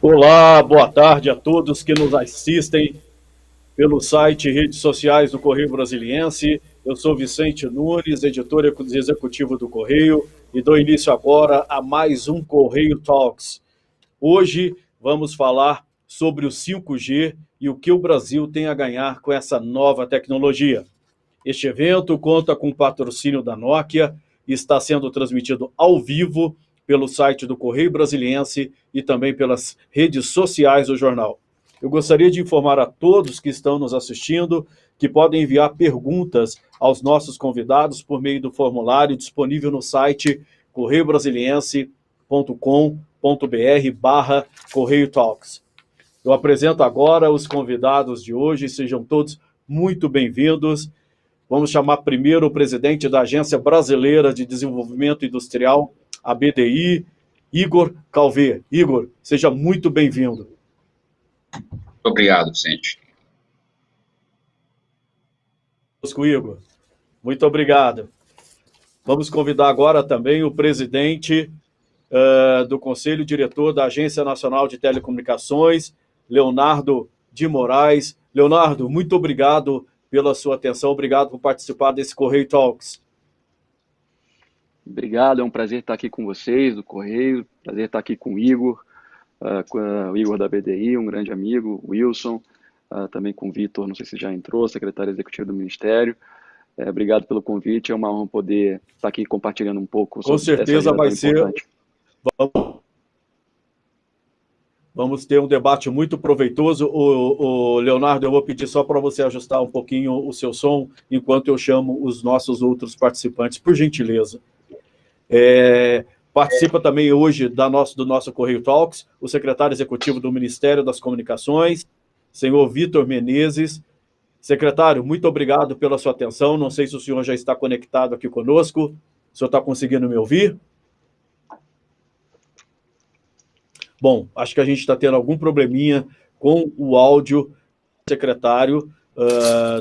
Olá, boa tarde a todos que nos assistem pelo site e redes sociais do Correio Brasiliense. Eu sou Vicente Nunes, editor executivo do Correio, e dou início agora a mais um Correio Talks. Hoje vamos falar sobre o 5G e o que o Brasil tem a ganhar com essa nova tecnologia. Este evento conta com o patrocínio da Nokia e está sendo transmitido ao vivo pelo site do Correio Brasiliense e também pelas redes sociais do jornal. Eu gostaria de informar a todos que estão nos assistindo que podem enviar perguntas aos nossos convidados por meio do formulário disponível no site correiobrasiliense.com.br/Correio Talks. Eu apresento agora os convidados de hoje, sejam todos muito bem-vindos. Vamos chamar primeiro o presidente da Agência Brasileira de Desenvolvimento Industrial, a BDI, Igor Calvé. Igor, seja muito bem-vindo. Obrigado, Vicente. Igor, muito obrigado. Vamos convidar agora também o presidente do Conselho Diretor da Agência Nacional de Telecomunicações, Leonardo de Moraes. Leonardo, muito obrigado pela sua atenção, obrigado por participar desse Correio Talks. Obrigado, é um prazer estar aqui com vocês, do Correio, prazer estar aqui com o Igor da BDI, um grande amigo, o Wilson, também com o Vitor, não sei se já entrou, secretário executivo do Ministério. Obrigado pelo convite, é uma honra poder estar aqui compartilhando um pouco sobre essa agenda tão importante. Vamos ter um debate muito proveitoso. O Leonardo, eu vou pedir só para você ajustar um pouquinho o seu som, enquanto eu chamo os nossos outros participantes, por gentileza. Participa também hoje do nosso Correio Talks o secretário executivo do Ministério das Comunicações, senhor Vitor Menezes. Secretário, muito obrigado pela sua atenção. Não sei se o senhor já está conectado aqui conosco. O senhor está conseguindo me ouvir? Bom, acho que a gente está tendo algum probleminha com o áudio do secretário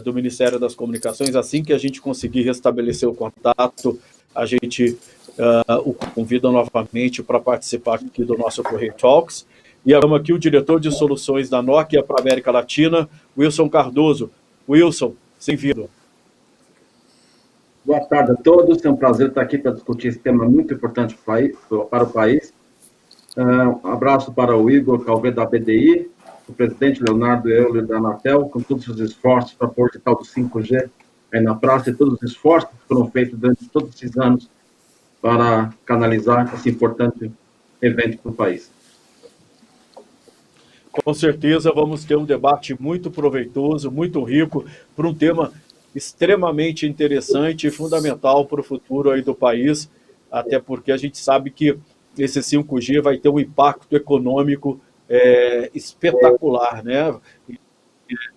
do Ministério das Comunicações. Assim que a gente conseguir restabelecer o contato, a gente o convida novamente para participar aqui do nosso Correio Talks. E agora aqui o diretor de soluções da Nokia para a América Latina, Wilson Cardoso. Wilson, bem-vindo. Boa tarde a todos, é um prazer estar aqui para discutir esse tema muito importante para o país. Um abraço para o Igor Calvé da BDI, o presidente Leonardo Euler da Anatel, com todos os esforços para pôr o tal do 5G aí na praça e todos os esforços que foram feitos durante todos esses anos para canalizar esse importante evento para o país. Com certeza vamos ter um debate muito proveitoso, muito rico, para um tema extremamente interessante e fundamental para o futuro aí do país, até porque a gente sabe que esse 5G vai ter um impacto econômico espetacular, né?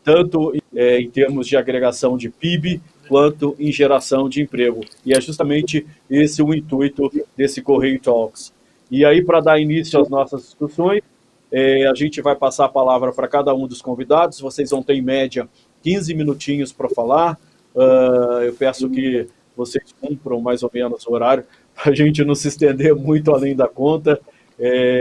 Tanto em termos de agregação de PIB, quanto em geração de emprego. E é justamente esse o intuito desse Correio Talks. E aí, para dar início às nossas discussões, a gente vai passar a palavra para cada um dos convidados. Vocês vão ter, em média, 15 minutinhos para falar. Eu peço que vocês cumpram mais ou menos o horário, para a gente não se estender muito além da conta,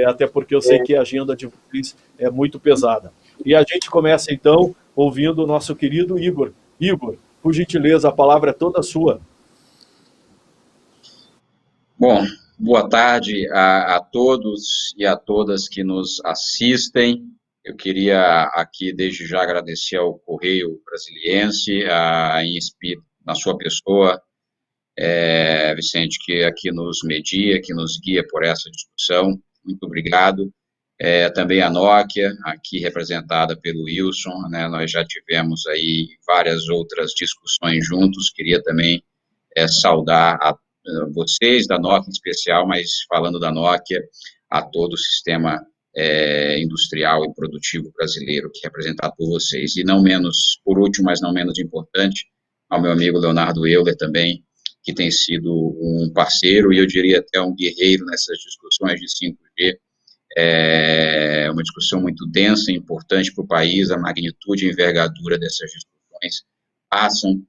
até porque eu sei que a agenda de vocês é muito pesada. E a gente começa, então, ouvindo o nosso querido Igor. Igor, por gentileza, a palavra é toda sua. Bom, boa tarde a todos e a todas que nos assistem. Eu queria aqui, desde já, agradecer ao Correio Brasiliense, na sua pessoa, Vicente, que aqui nos media, que nos guia por essa discussão. Muito obrigado. Também a Nokia, aqui representada pelo Wilson, né? Nós já tivemos aí várias outras discussões juntos. Queria também saudar a vocês da Nokia em especial, mas falando da Nokia, a todo o sistema industrial e produtivo brasileiro, que é representado por vocês. E não menos, por último, mas não menos importante, ao meu amigo Leonardo Euler também, que tem sido um parceiro e eu diria até um guerreiro nessas discussões de 5G. É uma discussão muito densa e importante para o país. A magnitude e envergadura dessas discussões passam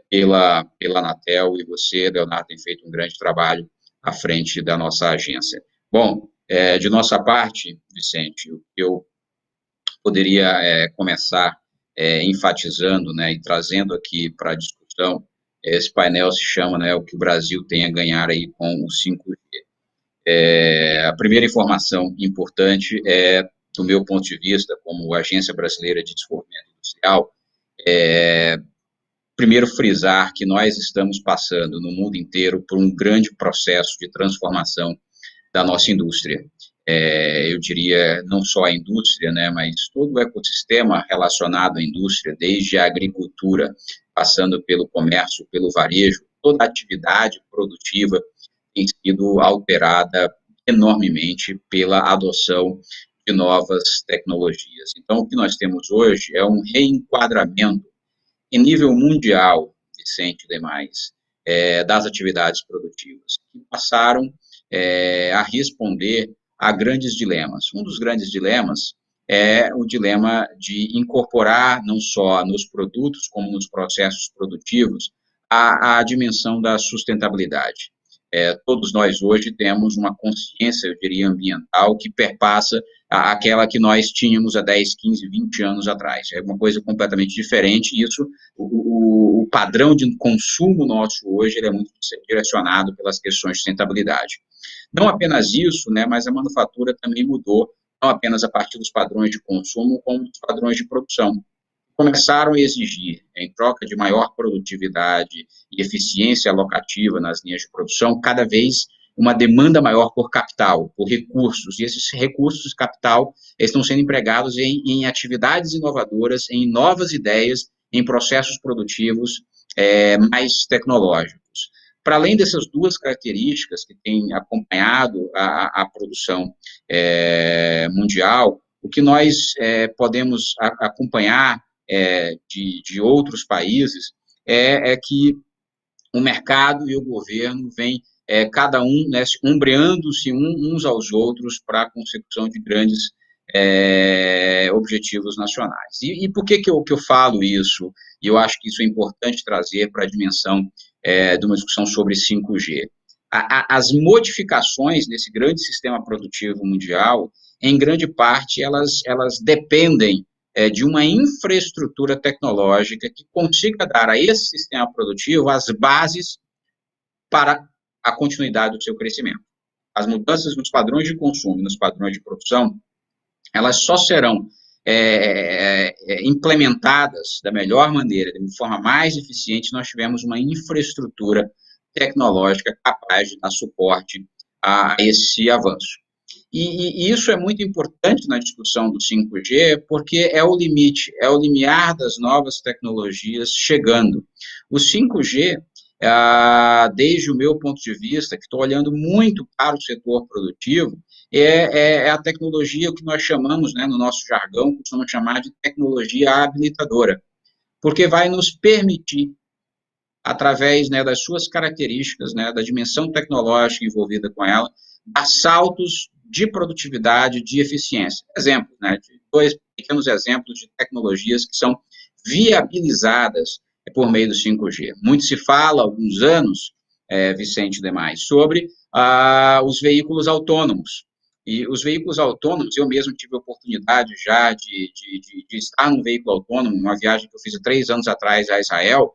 pela Anatel, e você, Leonardo, tem feito um grande trabalho à frente da nossa agência. Bom, De nossa parte, Vicente, eu poderia começar enfatizando, né, e trazendo aqui para a discussão, esse painel se chama, né, o que o Brasil tem a ganhar aí com o 5G. A primeira informação importante do meu ponto de vista, como Agência Brasileira de Desenvolvimento Industrial, primeiro frisar que nós estamos passando no mundo inteiro por um grande processo de transformação da nossa indústria. Eu diria, não só a indústria, né, mas todo o ecossistema relacionado à indústria, desde a agricultura, passando pelo comércio, pelo varejo, toda a atividade produtiva tem sido alterada enormemente pela adoção de novas tecnologias. Então, o que nós temos hoje é um reenquadramento em nível mundial, Vicente e demais, das atividades produtivas, que passaram a responder a grandes dilemas. Um dos grandes dilemas é o dilema de incorporar, não só nos produtos, como nos processos produtivos, a dimensão da sustentabilidade. Todos nós hoje temos uma consciência, eu diria, ambiental, que perpassa aquela que nós tínhamos há 10, 15, 20 anos atrás. É uma coisa completamente diferente, e isso, o padrão de consumo nosso hoje, ele é muito direcionado pelas questões de sustentabilidade. Não apenas isso, né, mas a manufatura também mudou, não apenas a partir dos padrões de consumo, como dos padrões de produção. Começaram a exigir, em troca de maior produtividade e eficiência alocativa nas linhas de produção, cada vez uma demanda maior por capital, por recursos, e esses recursos de capital estão sendo empregados em atividades inovadoras, em novas ideias, em processos produtivos mais tecnológicos. Para além dessas duas características que têm acompanhado a produção mundial, o que nós podemos acompanhar de outros países é que o mercado e o governo vêm cada um, né, ombreando-se uns aos outros para a consecução de grandes objetivos nacionais. E por que eu falo isso? E eu acho que isso é importante trazer para a dimensão de uma discussão sobre 5G. As modificações desse grande sistema produtivo mundial, em grande parte, elas dependem de uma infraestrutura tecnológica que consiga dar a esse sistema produtivo as bases para a continuidade do seu crescimento. As mudanças nos padrões de consumo e nos padrões de produção, elas só serão implementadas da melhor maneira, de forma mais eficiente, se nós tivermos uma infraestrutura tecnológica capaz de dar suporte a esse avanço. E isso é muito importante na discussão do 5G, porque é o limite, é o limiar das novas tecnologias chegando. O 5G, desde o meu ponto de vista, que estou olhando muito para o setor produtivo, é a tecnologia que nós chamamos, né, no nosso jargão, costumamos chamar de tecnologia habilitadora, porque vai nos permitir, através, né, das suas características, né, da dimensão tecnológica envolvida com ela, dar saltos de produtividade, de eficiência. Exemplos, né, de dois pequenos exemplos de tecnologias que são viabilizadas por meio do 5G. Muito se fala há alguns anos, Vicente e demais, sobre os veículos autônomos. E os veículos autônomos, eu mesmo tive a oportunidade já de estar num veículo autônomo, uma viagem que eu fiz há 3 anos atrás a Israel,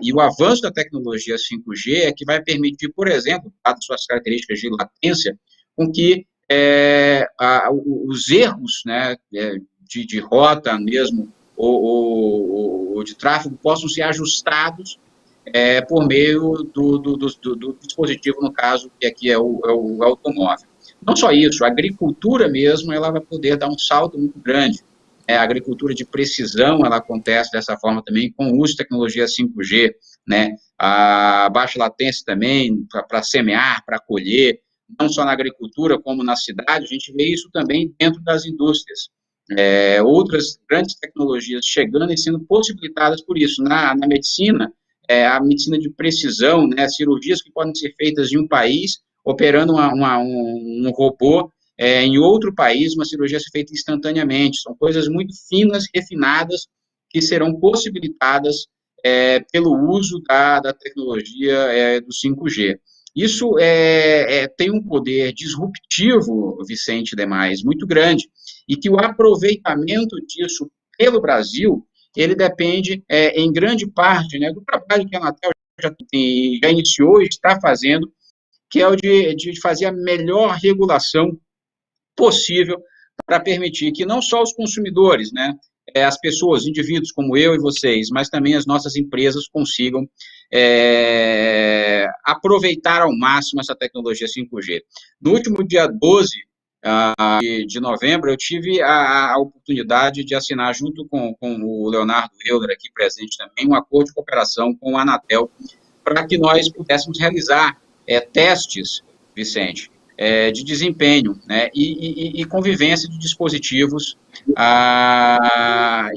e o avanço da tecnologia 5G é que vai permitir, por exemplo, dadas suas características de latência, com que os erros, né, de rota mesmo, ou de tráfego, possam ser ajustados por meio do dispositivo, no caso, que aqui é o automóvel. Não só isso, a agricultura mesmo, ela vai poder dar um salto muito grande. A agricultura de precisão, ela acontece dessa forma também, com o uso de tecnologia 5G, né? A baixa latência também, para semear, para colher, não só na agricultura, como na cidade, a gente vê isso também dentro das indústrias. Outras grandes tecnologias chegando e sendo possibilitadas por isso. Na medicina, a medicina de precisão, né? Cirurgias que podem ser feitas em um país, operando um robô, em outro país, uma cirurgia ser feita instantaneamente. São coisas muito finas, refinadas, que serão possibilitadas pelo uso da tecnologia do 5G. Isso tem um poder disruptivo, Vicente Demais, muito grande, e que o aproveitamento disso pelo Brasil, ele depende, em grande parte, né, do trabalho que a Anatel já iniciou e está fazendo, que é o de fazer a melhor regulação possível para permitir que não só os consumidores, né, as pessoas, indivíduos como eu e vocês, mas também as nossas empresas consigam aproveitar ao máximo essa tecnologia 5G. No último dia 12 de novembro, eu tive a oportunidade de assinar, junto com o Leonardo Euler, aqui presente também, um acordo de cooperação com a Anatel, para que nós pudéssemos realizar testes, Vicente, de desempenho, né, e convivência de dispositivos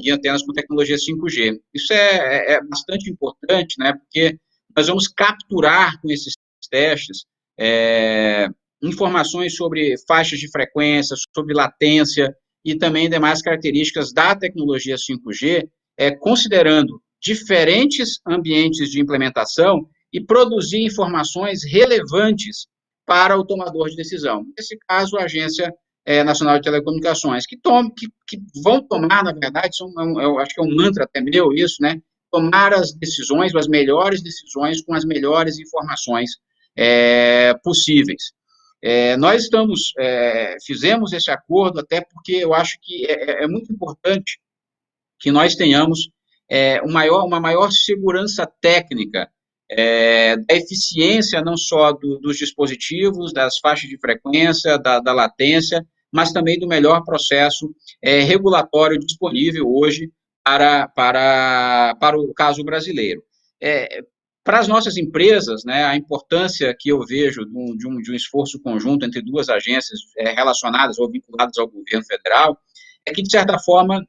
e antenas com tecnologia 5G. Isso é bastante importante, né, porque nós vamos capturar com esses testes informações sobre faixas de frequência, sobre latência e também demais características da tecnologia 5G, considerando diferentes ambientes de implementação e produzir informações relevantes para o tomador de decisão. Nesse caso, a Agência Nacional de Telecomunicações, que vão tomar, na verdade, eu acho que é um mantra até meu isso, né? Tomar as decisões, as melhores decisões com as melhores informações possíveis. Nós fizemos esse acordo até porque eu acho que é muito importante que nós tenhamos uma maior segurança técnica da eficiência não só dos dispositivos, das faixas de frequência, da latência, mas também do melhor processo regulatório disponível hoje para o caso brasileiro. Para as nossas empresas, né, a importância que eu vejo de um esforço conjunto entre duas agências relacionadas ou vinculadas ao governo federal é que, de certa forma,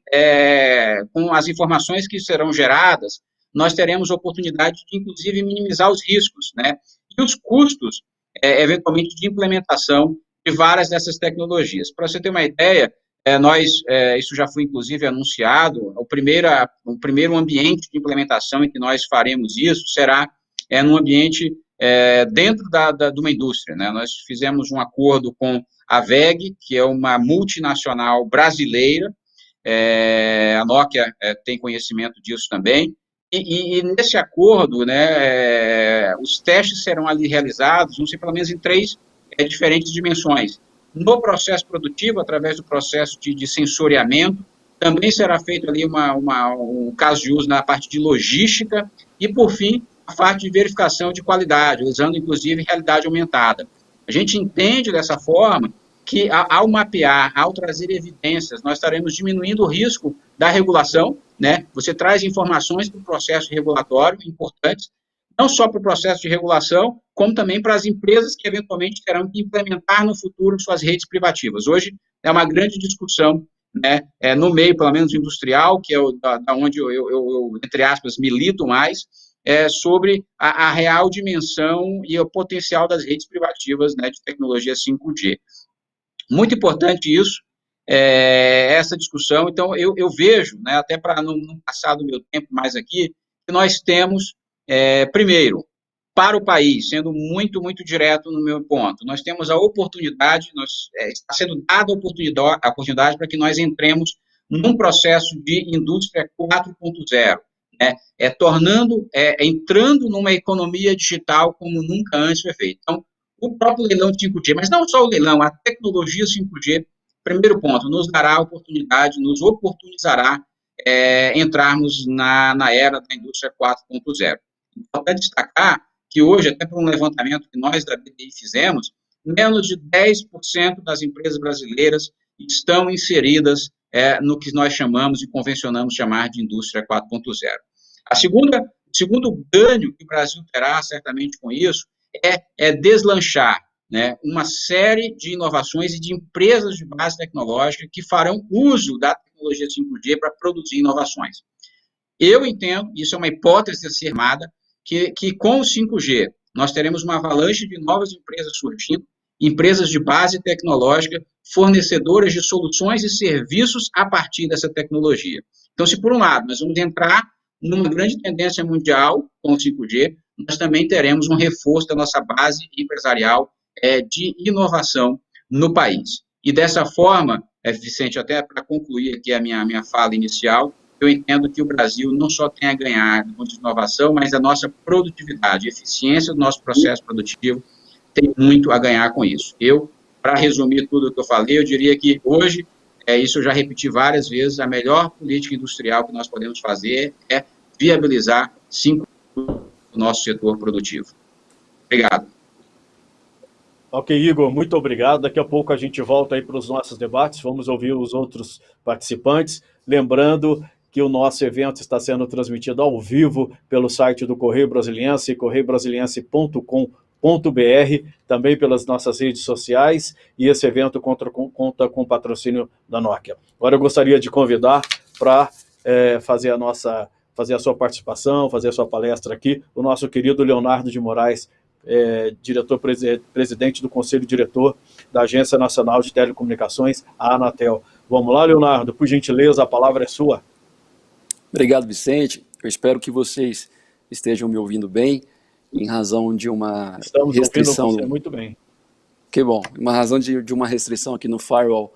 com as informações que serão geradas, nós teremos oportunidade de, inclusive, minimizar os riscos, né, e os custos, eventualmente, de implementação de várias dessas tecnologias. Para você ter uma ideia, isso já foi, inclusive, anunciado, o primeiro ambiente de implementação em que nós faremos isso será num ambiente dentro de uma indústria, né? Nós fizemos um acordo com a WEG, que é uma multinacional brasileira, a Nokia tem conhecimento disso também, e nesse acordo, né, os testes serão ali realizados, não sei, pelo menos em 3 diferentes dimensões. No processo produtivo, através do processo de sensoriamento, também será feito ali um caso de uso na parte de logística e, por fim, a parte de verificação de qualidade, usando, inclusive, realidade aumentada. A gente entende dessa forma que, ao mapear, ao trazer evidências, nós estaremos diminuindo o risco da regulação, né? Você traz informações para o processo regulatório importantes, não só para o processo de regulação, como também para as empresas que, eventualmente, terão que implementar no futuro suas redes privativas. Hoje, é uma grande discussão, né, no meio, pelo menos, industrial, que é da onde eu, entre aspas, milito mais, sobre a real dimensão e o potencial das redes privativas, né, de tecnologia 5G. Muito importante isso, essa discussão. Então, eu vejo, né, até para não passar do meu tempo mais aqui, que nós temos, primeiro, para o país, sendo muito, muito direto no meu ponto, nós temos a oportunidade, está sendo dada a oportunidade para que nós entremos num processo de indústria 4.0, né, entrando numa economia digital como nunca antes foi feito. Então, o próprio leilão de 5G, mas não só o leilão, a tecnologia 5G, primeiro ponto, nos dará a oportunidade, nos oportunizará entrarmos na era da indústria 4.0. Importante destacar que hoje, até por um levantamento que nós da BDI fizemos, menos de 10% das empresas brasileiras estão inseridas no que nós chamamos e convencionamos chamar de indústria 4.0. O segundo ganho que o Brasil terá, certamente, com isso, é deslanchar, né, uma série de inovações e de empresas de base tecnológica que farão uso da tecnologia 5G para produzir inovações. Eu entendo, isso é uma hipótese a ser armada, que com o 5G nós teremos uma avalanche de novas empresas surgindo, empresas de base tecnológica, fornecedoras de soluções e serviços a partir dessa tecnologia. Então, se por um lado nós vamos entrar numa grande tendência mundial com o 5G, nós também teremos um reforço da nossa base empresarial de inovação no país. E dessa forma, Vicente, até para concluir aqui a minha fala inicial, eu entendo que o Brasil não só tem a ganhar com inovação, mas a nossa produtividade, a eficiência do nosso processo produtivo tem muito a ganhar com isso. Para resumir tudo o que eu falei, eu diria que hoje, isso eu já repeti várias vezes, a melhor política industrial que nós podemos fazer é viabilizar, sim, o nosso setor produtivo. Obrigado. Ok, Igor, muito obrigado. Daqui a pouco a gente volta aí para os nossos debates, vamos ouvir os outros participantes. Lembrando que o nosso evento está sendo transmitido ao vivo pelo site do Correio Brasiliense, correiobrasiliense.com.br, também pelas nossas redes sociais, e esse evento conta com o patrocínio da Nokia. Agora eu gostaria de convidar para fazer a sua participação, fazer a sua palestra aqui, o nosso querido Leonardo de Moraes, presidente do Conselho Diretor da Agência Nacional de Telecomunicações, a Anatel. Vamos lá, Leonardo, por gentileza, a palavra é sua. Obrigado, Vicente. Eu espero que vocês estejam me ouvindo bem, em razão de uma restrição. Ouvindo você muito bem. Que bom. Uma razão de uma restrição aqui no firewall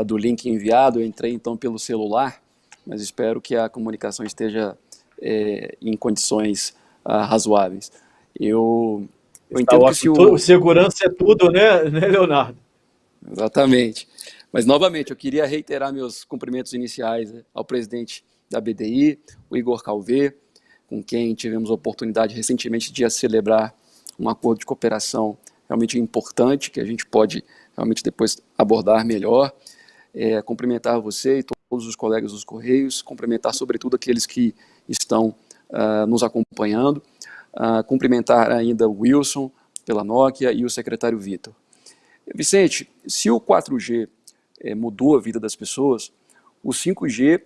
do link enviado, eu entrei então pelo celular, mas espero que a comunicação esteja em condições razoáveis. Eu entendo que segurança é tudo, né, Leonardo? Exatamente. Mas, novamente, eu queria reiterar meus cumprimentos iniciais ao presidente da BDI, o Igor Calvé, com quem tivemos a oportunidade recentemente de celebrar um acordo de cooperação realmente importante, que a gente pode realmente depois abordar melhor. Cumprimentar você e todos os colegas dos Correios, cumprimentar sobretudo aqueles que estão nos acompanhando, cumprimentar ainda o Wilson pela Nokia e o secretário Vitor. Vicente, se o 4G mudou a vida das pessoas, o 5G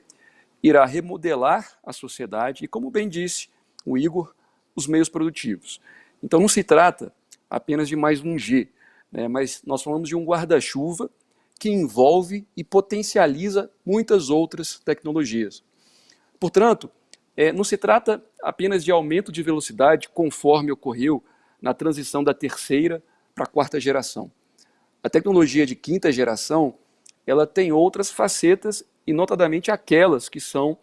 irá remodelar a sociedade e, como bem disse o Igor, os meios produtivos. Então não se trata apenas de mais um G, né, mas nós falamos de um guarda-chuva que envolve e potencializa muitas outras tecnologias. Portanto, não se trata apenas de aumento de velocidade conforme ocorreu na transição da terceira para a quarta geração. A tecnologia de quinta geração ela tem outras facetas e notadamente aquelas que são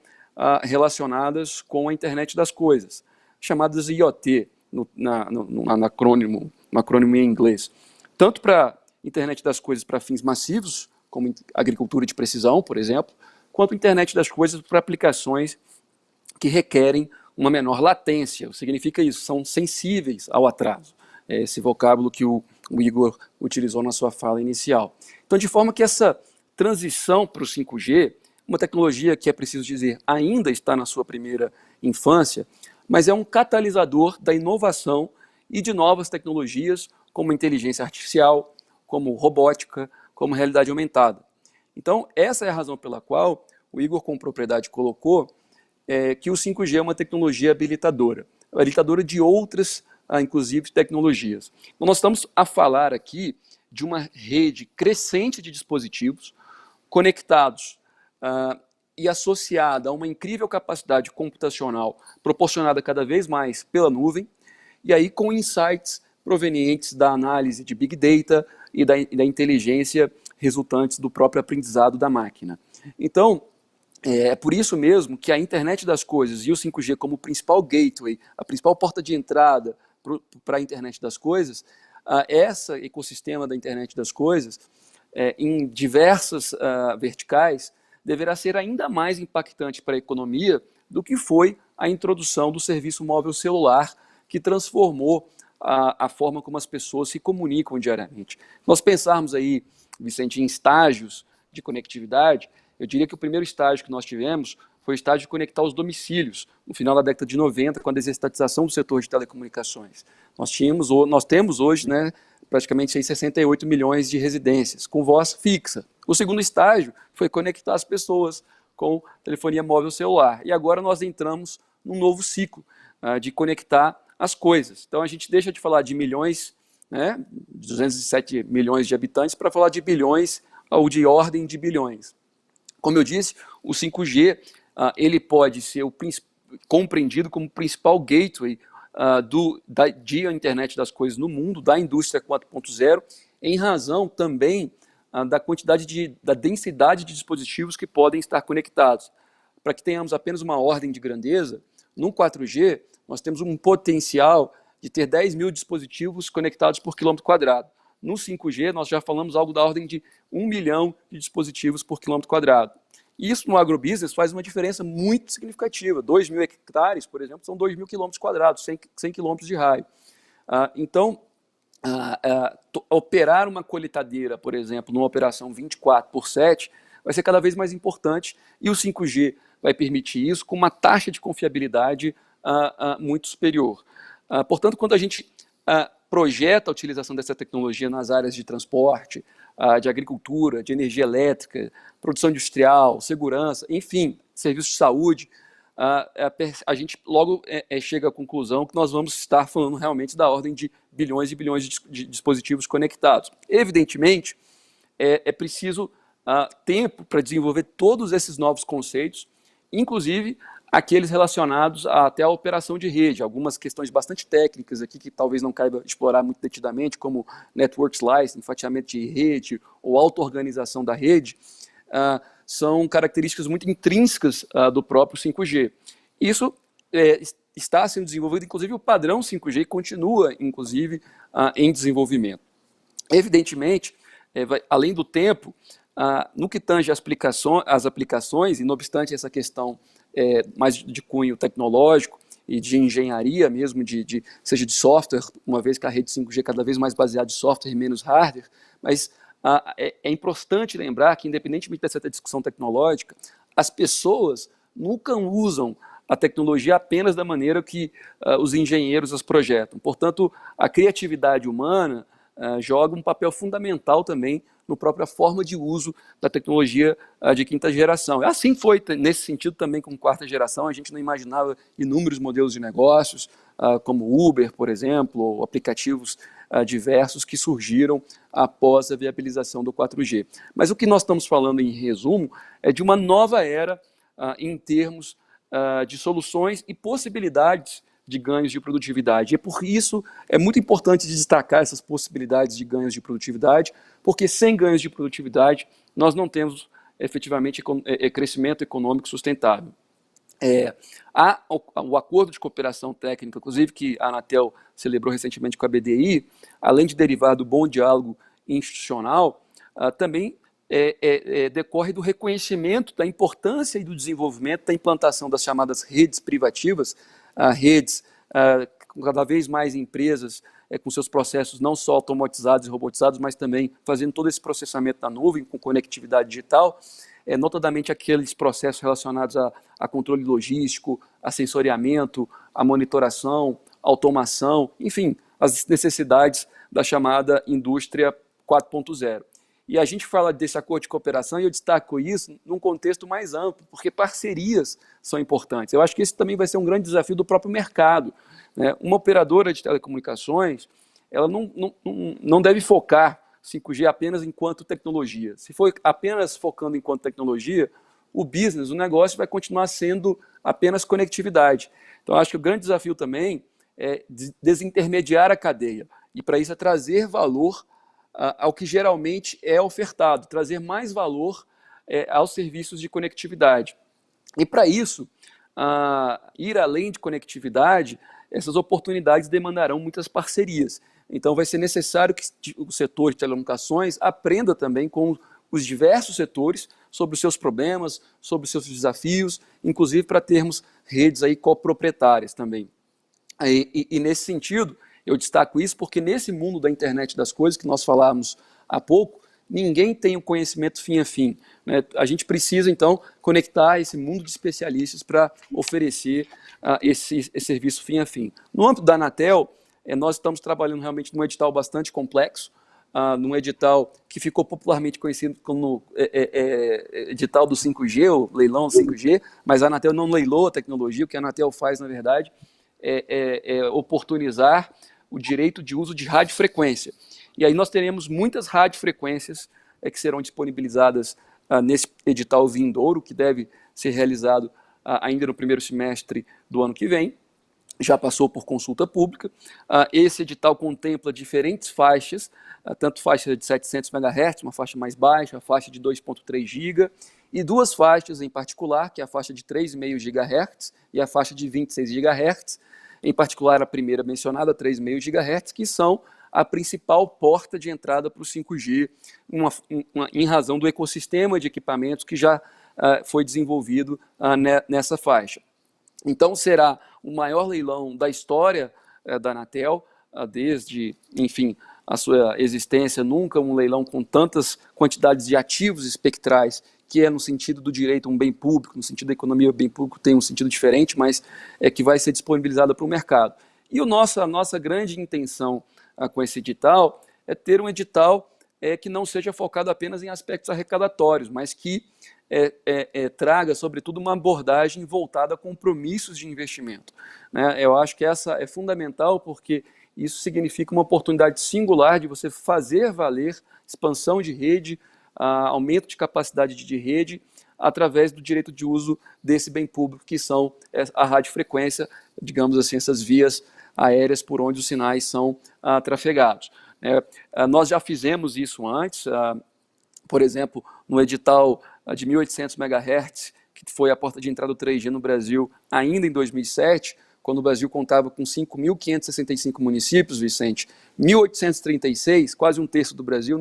relacionadas com a internet das coisas, chamadas IoT, no acrônimo em inglês. Tanto para internet das coisas para fins massivos, como agricultura de precisão, por exemplo, quanto internet das coisas para aplicações que requerem uma menor latência. Significa isso, são sensíveis ao atraso. Esse vocábulo que o Igor utilizou na sua fala inicial. Então, de forma que essa transição para o 5G, uma tecnologia que é preciso dizer ainda está na sua primeira infância, mas é um catalisador da inovação e de novas tecnologias como inteligência artificial, como robótica, como realidade aumentada. Então, essa é a razão pela qual o Igor com propriedade colocou que o 5G é uma tecnologia habilitadora de outras, inclusive, tecnologias. Então, nós estamos a falar aqui de uma rede crescente de dispositivos conectados e associada a uma incrível capacidade computacional proporcionada cada vez mais pela nuvem, e aí com insights provenientes da análise de Big Data e da inteligência resultantes do próprio aprendizado da máquina. Então, é por isso mesmo que a internet das coisas e o 5G como principal gateway, a principal porta de entrada para a internet das coisas, esse ecossistema da internet das coisas, em diversas verticais, deverá ser ainda mais impactante para a economia do que foi a introdução do serviço móvel celular, que transformou a forma como as pessoas se comunicam diariamente. Nós pensarmos aí, Vicente, em estágios de conectividade, eu diria que o primeiro estágio que nós tivemos foi o estágio de conectar os domicílios, no final da década de 90, com a desestatização do setor de telecomunicações. Nós temos hoje, né, praticamente 68 milhões de residências, com voz fixa. O segundo estágio foi conectar as pessoas com telefonia móvel celular. E agora nós entramos num novo ciclo de conectar as coisas. Então a gente deixa de falar de milhões, né, 207 milhões de habitantes, para falar de bilhões ou de ordem de bilhões. Como eu disse, o 5G ele pode ser compreendido como principal gateway de internet das coisas no mundo, da indústria 4.0, em razão também da da densidade de dispositivos que podem estar conectados. Para que tenhamos apenas uma ordem de grandeza, no 4G nós temos um potencial de ter 10 mil dispositivos conectados por quilômetro quadrado. No 5G nós já falamos algo da ordem de 1 milhão de dispositivos por quilômetro quadrado. Isso no agrobusiness faz uma diferença muito significativa. 2 mil hectares, por exemplo, são 2 mil quilômetros quadrados, 100 quilômetros de raio. Então, operar uma colheitadeira, por exemplo, numa operação 24/7, vai ser cada vez mais importante, e o 5G vai permitir isso com uma taxa de confiabilidade muito superior. Portanto, quando a gente projeta a utilização dessa tecnologia nas áreas de transporte, de agricultura, de energia elétrica, produção industrial, segurança, enfim, serviços de saúde, a gente logo chega à conclusão que nós vamos estar falando realmente da ordem de bilhões e bilhões de dispositivos conectados. Evidentemente, é preciso tempo para desenvolver todos esses novos conceitos, inclusive aqueles relacionados até a operação de rede, algumas questões bastante técnicas aqui que talvez não caiba explorar muito detidamente, como network slicing, fatiamento de rede ou auto-organização da rede, são características muito intrínsecas do próprio 5G. Isso está sendo desenvolvido, inclusive o padrão 5G continua, inclusive, em desenvolvimento. Evidentemente, além do tempo, no que tange as aplicações, e não obstante essa questão mais de cunho tecnológico e de engenharia mesmo, seja de software, uma vez que a rede 5G é cada vez mais baseada em software e menos hardware, mas é importante lembrar que, independentemente dessa discussão tecnológica, as pessoas nunca usam a tecnologia apenas da maneira que os engenheiros as projetam. Portanto, a criatividade humana joga um papel fundamental também na própria forma de uso da tecnologia de quinta geração. Assim foi, nesse sentido, também com quarta geração. A gente não imaginava inúmeros modelos de negócios, como Uber, por exemplo, ou aplicativos diversos que surgiram após a viabilização do 4G. Mas o que nós estamos falando, em resumo, é de uma nova era em termos de soluções e possibilidades de ganhos de produtividade. E por isso é muito importante destacar essas possibilidades de ganhos de produtividade, porque sem ganhos de produtividade nós não temos efetivamente crescimento econômico sustentável. Há o acordo de cooperação técnica, inclusive, que a Anatel celebrou recentemente com a BDI, além de derivar do bom diálogo institucional, também decorre do reconhecimento da importância e do desenvolvimento da implantação das chamadas redes privativas, redes com cada vez mais empresas com seus processos não só automatizados e robotizados, mas também fazendo todo esse processamento na nuvem, com conectividade digital, notadamente aqueles processos relacionados a controle logístico, a sensoriamento, a monitoração, automação, enfim, as necessidades da chamada indústria 4.0. E a gente fala desse acordo de cooperação e eu destaco isso num contexto mais amplo, porque parcerias são importantes. Eu acho que esse também vai ser um grande desafio do próprio mercado, né? Uma operadora de telecomunicações, ela não deve focar 5G apenas enquanto tecnologia. Se for apenas focando enquanto tecnologia, o business, o negócio vai continuar sendo apenas conectividade. Então, acho que o grande desafio também é desintermediar a cadeia. E para isso é trazer valor ao que geralmente é ofertado, trazer mais valor aos serviços de conectividade. E para isso, ir além de conectividade, essas oportunidades demandarão muitas parcerias. Então vai ser necessário que o setor de telecomunicações aprenda também com os diversos setores sobre os seus problemas, sobre os seus desafios, inclusive para termos redes aí coproprietárias também. E nesse sentido, eu destaco isso porque nesse mundo da internet das coisas que nós falamos há pouco, ninguém tem o conhecimento fim a fim, né? A gente precisa, então, conectar esse mundo de especialistas para oferecer esse serviço fim a fim. No âmbito da Anatel, nós estamos trabalhando realmente num edital bastante complexo, num edital que ficou popularmente conhecido como edital do 5G, o leilão do 5G, mas a Anatel não leilou a tecnologia. O que a Anatel faz, na verdade, é oportunizar o direito de uso de radiofrequência. E aí nós teremos muitas radiofrequências que serão disponibilizadas nesse edital vindouro, que deve ser realizado ainda no primeiro semestre do ano que vem. já passou por consulta pública. Esse edital contempla diferentes faixas, tanto faixa de 700 MHz, uma faixa mais baixa, a faixa de 2.3 GB, e duas faixas em particular, que é a faixa de 3,5 GHz e a faixa de 26 GHz, em particular a primeira mencionada, 3,5 GHz, que são a principal porta de entrada para o 5G, em razão do ecossistema de equipamentos que já foi desenvolvido nessa faixa. Então, será o maior leilão da história da Anatel, desde, enfim, a sua existência, nunca um leilão com tantas quantidades de ativos espectrais, que é no sentido do direito um bem público, no sentido da economia, o bem público tem um sentido diferente, mas que vai ser disponibilizada para o mercado. E a nossa grande intenção com esse edital é ter um edital que não seja focado apenas em aspectos arrecadatórios, mas que traga, sobretudo, uma abordagem voltada a compromissos de investimento, né? Eu acho que essa é fundamental, porque isso significa uma oportunidade singular de você fazer valer expansão de rede, aumento de capacidade de rede, através do direito de uso desse bem público, que são a radiofrequência, digamos assim, essas vias aéreas por onde os sinais são trafegados. Nós já fizemos isso antes, por exemplo, no edital de 1.800 MHz, que foi a porta de entrada do 3G no Brasil ainda em 2007, quando o Brasil contava com 5.565 municípios, Vicente, 1.836, quase um terço do Brasil,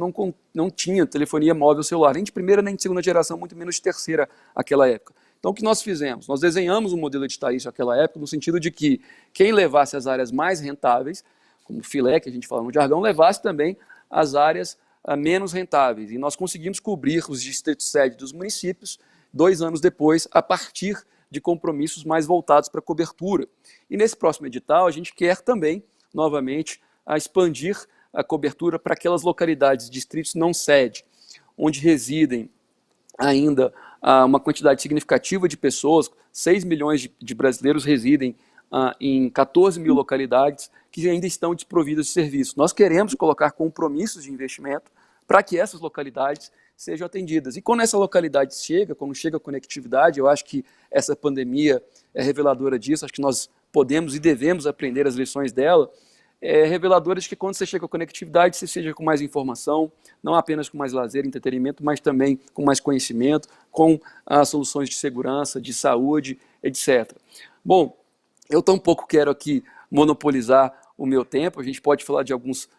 não tinha telefonia móvel celular, nem de primeira nem de segunda geração, muito menos de terceira naquela época. Então, o que nós fizemos? Nós desenhamos um modelo editalício naquela época, no sentido de que quem levasse as áreas mais rentáveis, como filé, que a gente fala no jargão, levasse também as áreas menos rentáveis. E nós conseguimos cobrir os distritos sede dos municípios 2 anos depois, a partir de compromissos mais voltados para a cobertura. E nesse próximo edital, a gente quer também, novamente, expandir a cobertura para aquelas localidades, distritos não sede, onde residem ainda uma quantidade significativa de pessoas, 6 milhões de brasileiros residem em 14 mil localidades que ainda estão desprovidas de serviço. Nós queremos colocar compromissos de investimento para que essas localidades sejam atendidas. E quando essa localidade chega, quando chega a conectividade, eu acho que essa pandemia é reveladora disso, acho que nós podemos e devemos aprender as lições dela, reveladora de que quando você chega à conectividade, você seja com mais informação, não apenas com mais lazer, entretenimento, mas também com mais conhecimento, com soluções de segurança, de saúde, etc. Bom, eu tampouco quero aqui monopolizar o meu tempo, a gente pode falar de alguns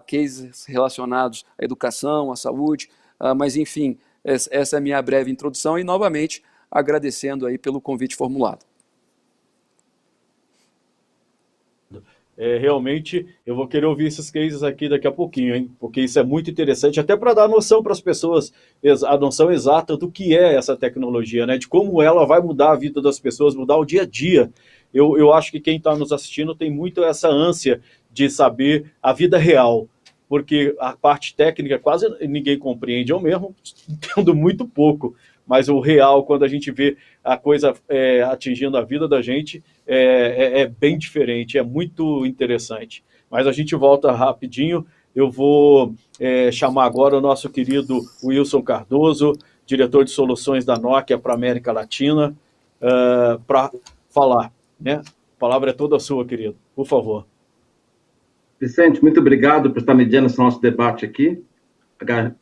cases relacionados à educação, à saúde, mas enfim, essa é a minha breve introdução e novamente agradecendo aí pelo convite formulado. Realmente, eu vou querer ouvir esses cases aqui daqui a pouquinho, hein? Porque isso é muito interessante, até para dar noção para as pessoas, a noção exata do que é essa tecnologia, né? De como ela vai mudar a vida das pessoas, mudar o dia a dia. Eu acho que quem está nos assistindo tem muito essa ânsia de saber a vida real, porque a parte técnica quase ninguém compreende, eu mesmo entendo muito pouco, mas o real, quando a gente vê a coisa atingindo a vida da gente, é bem diferente, é muito interessante. Mas a gente volta rapidinho, eu vou chamar agora o nosso querido Wilson Cardoso, diretor de soluções da Nokia para a América Latina, para falar, né? A palavra é toda sua, querido, por favor. Vicente, muito obrigado por estar mediando esse nosso debate aqui.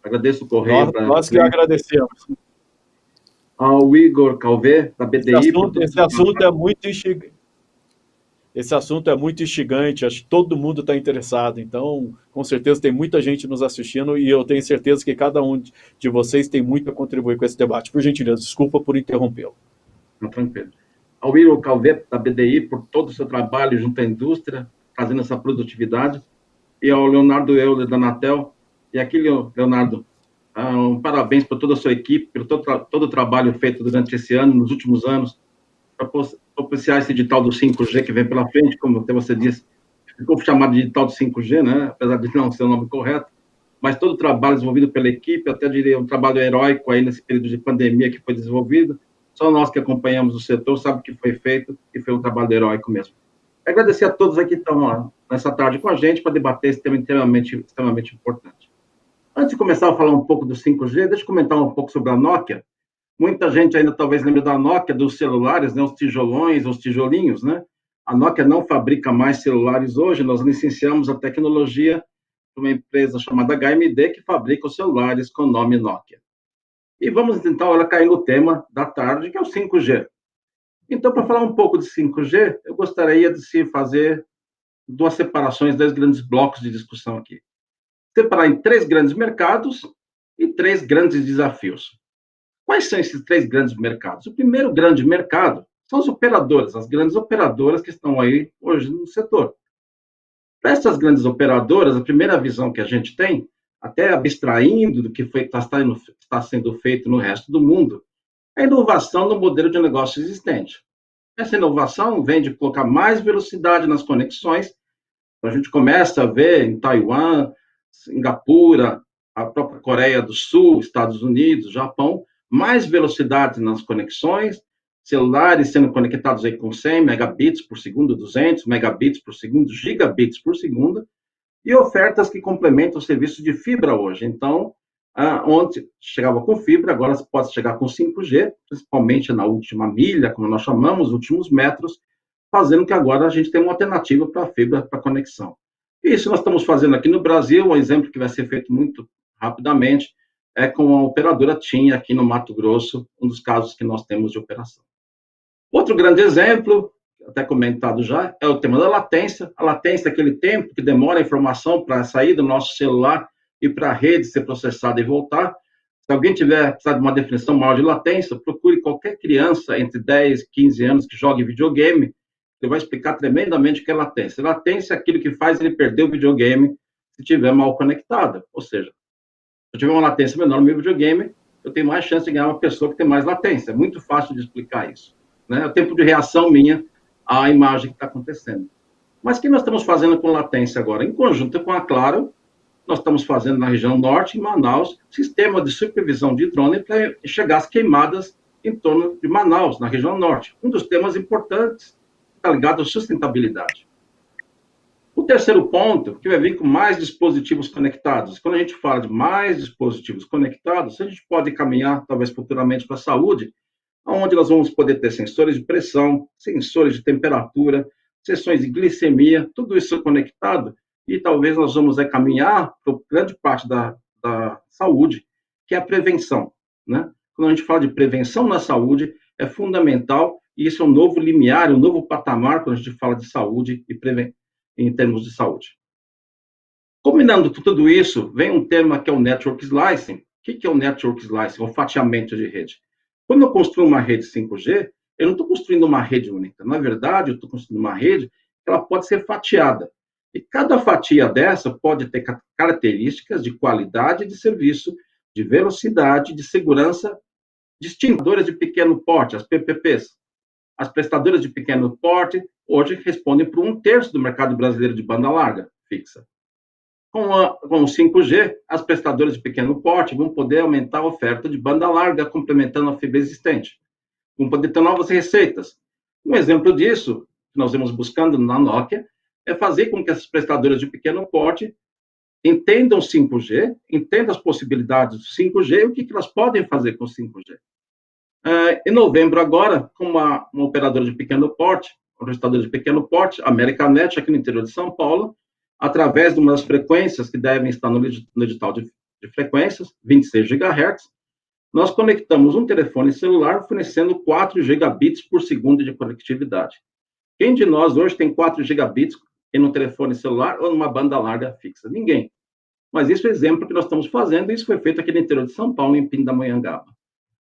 Agradeço o Correio. Nós que agradecemos. Ao Igor Calvé, da BDI. Esse assunto é muito instigante, acho que todo mundo está interessado, então, com certeza, tem muita gente nos assistindo e eu tenho certeza que cada um de vocês tem muito a contribuir com esse debate. Por gentileza, desculpa por interrompê-lo. Não, tranquilo. Ao Igor Calvé, da BDI, por todo o seu trabalho junto à indústria, trazendo essa produtividade, e ao Leonardo Euler, da Anatel. E aqui, Leonardo, parabéns por toda a sua equipe, por todo o trabalho feito durante esse ano, nos últimos anos, para propiciar esse edital do 5G que vem pela frente, como até você disse, ficou chamado de edital do 5G, né? Apesar de não ser o nome correto, mas todo o trabalho desenvolvido pela equipe, até diria um trabalho heróico aí nesse período de pandemia que foi desenvolvido, só nós que acompanhamos o setor sabemos o que foi feito e foi um trabalho heróico mesmo. Agradecer a todos aqui que estão nessa tarde com a gente para debater esse tema extremamente importante. Antes de começar a falar um pouco do 5G, deixa eu comentar um pouco sobre a Nokia. Muita gente ainda talvez lembre da Nokia, dos celulares, né, os tijolões, os tijolinhos, né? A Nokia não fabrica mais celulares hoje, nós licenciamos a tecnologia para uma empresa chamada HMD, que fabrica os celulares com o nome Nokia. E vamos tentar agora cair no tema da tarde, que é o 5G. Então, para falar um pouco de 5G, eu gostaria de se fazer duas separações, 2 grandes blocos de discussão aqui. Separar em 3 grandes mercados e 3 grandes desafios. Quais são esses 3 grandes mercados? O primeiro grande mercado são as operadoras, as grandes operadoras que estão aí hoje no setor. Para essas grandes operadoras, a primeira visão que a gente tem, até abstraindo do que está sendo feito no resto do mundo, é a inovação no modelo de negócio existente. Essa inovação vem de colocar mais velocidade nas conexões. A gente começa a ver em Taiwan, Singapura, a própria Coreia do Sul, Estados Unidos, Japão, mais velocidade nas conexões, celulares sendo conectados aí com 100 megabits por segundo, 200 megabits por segundo, gigabits por segundo, e ofertas que complementam o serviço de fibra hoje. Então, onde chegava com fibra, agora pode chegar com 5G, principalmente na última milha, como nós chamamos, os últimos metros, fazendo que agora a gente tenha uma alternativa para a fibra, para a conexão. E isso nós estamos fazendo aqui no Brasil, um exemplo que vai ser feito muito rapidamente, é com a operadora TIM, aqui no Mato Grosso, um dos casos que nós temos de operação. Outro grande exemplo, até comentado já, é o tema da latência. A latência é aquele tempo que demora a informação para sair do nosso celular e para a rede ser processada e voltar. Se alguém tiver precisado de uma definição maior de latência, procure qualquer criança entre 10 e 15 anos que jogue videogame, ele vai explicar tremendamente o que é latência. Latência é aquilo que faz ele perder o videogame se estiver mal conectado. Ou seja, se eu tiver uma latência menor no meu videogame, eu tenho mais chance de ganhar uma pessoa que tem mais latência. É muito fácil de explicar isso, né? É o tempo de reação minha à imagem que está acontecendo. Mas o que nós estamos fazendo com latência agora? Em conjunto com a Claro, nós estamos fazendo na região norte, em Manaus, sistema de supervisão de drone para enxergar as queimadas em torno de Manaus, na região norte. Um dos temas importantes está ligado à sustentabilidade. O terceiro ponto, que vai vir com mais dispositivos conectados. Quando a gente fala de mais dispositivos conectados, a gente pode caminhar, talvez futuramente, para a saúde, onde nós vamos poder ter sensores de pressão, sensores de temperatura, sessões de glicemia, tudo isso conectado, e talvez nós vamos caminhar para grande parte da saúde, que é a prevenção, né? Quando a gente fala de prevenção na saúde, é fundamental, e isso é um novo limiar, um novo patamar, quando a gente fala de saúde e em termos de saúde. Combinando tudo isso, vem um tema que é o Network Slicing. O que é o Network Slicing? O fatiamento de rede. Quando eu construo uma rede 5G, eu não estou construindo uma rede única. Na verdade, eu estou construindo uma rede que ela pode ser fatiada. E cada fatia dessa pode ter características de qualidade de serviço, de velocidade, de segurança, distinguidoras de pequeno porte, as PPPs. As prestadoras de pequeno porte hoje respondem por 1/3 do mercado brasileiro de banda larga fixa. Com o 5G, as prestadoras de pequeno porte vão poder aumentar a oferta de banda larga, complementando a fibra existente. Vão poder ter novas receitas. Um exemplo disso, que nós vamos buscando na Nokia, é fazer com que essas prestadoras de pequeno porte entendam 5G, entendam as possibilidades do 5G e o que elas podem fazer com o 5G. Em novembro agora, com uma operadora de pequeno porte, uma prestadora de pequeno porte, a Americanet, aqui no interior de São Paulo, através de uma das frequências que devem estar no edital de frequências, 26 GHz, nós conectamos um telefone celular fornecendo 4 gigabits por segundo de conectividade. Quem de nós hoje tem 4 gigabits em um telefone celular ou numa banda larga fixa? Ninguém. Mas isso é o exemplo que nós estamos fazendo, e isso foi feito aqui no interior de São Paulo, em Pindamonhangaba.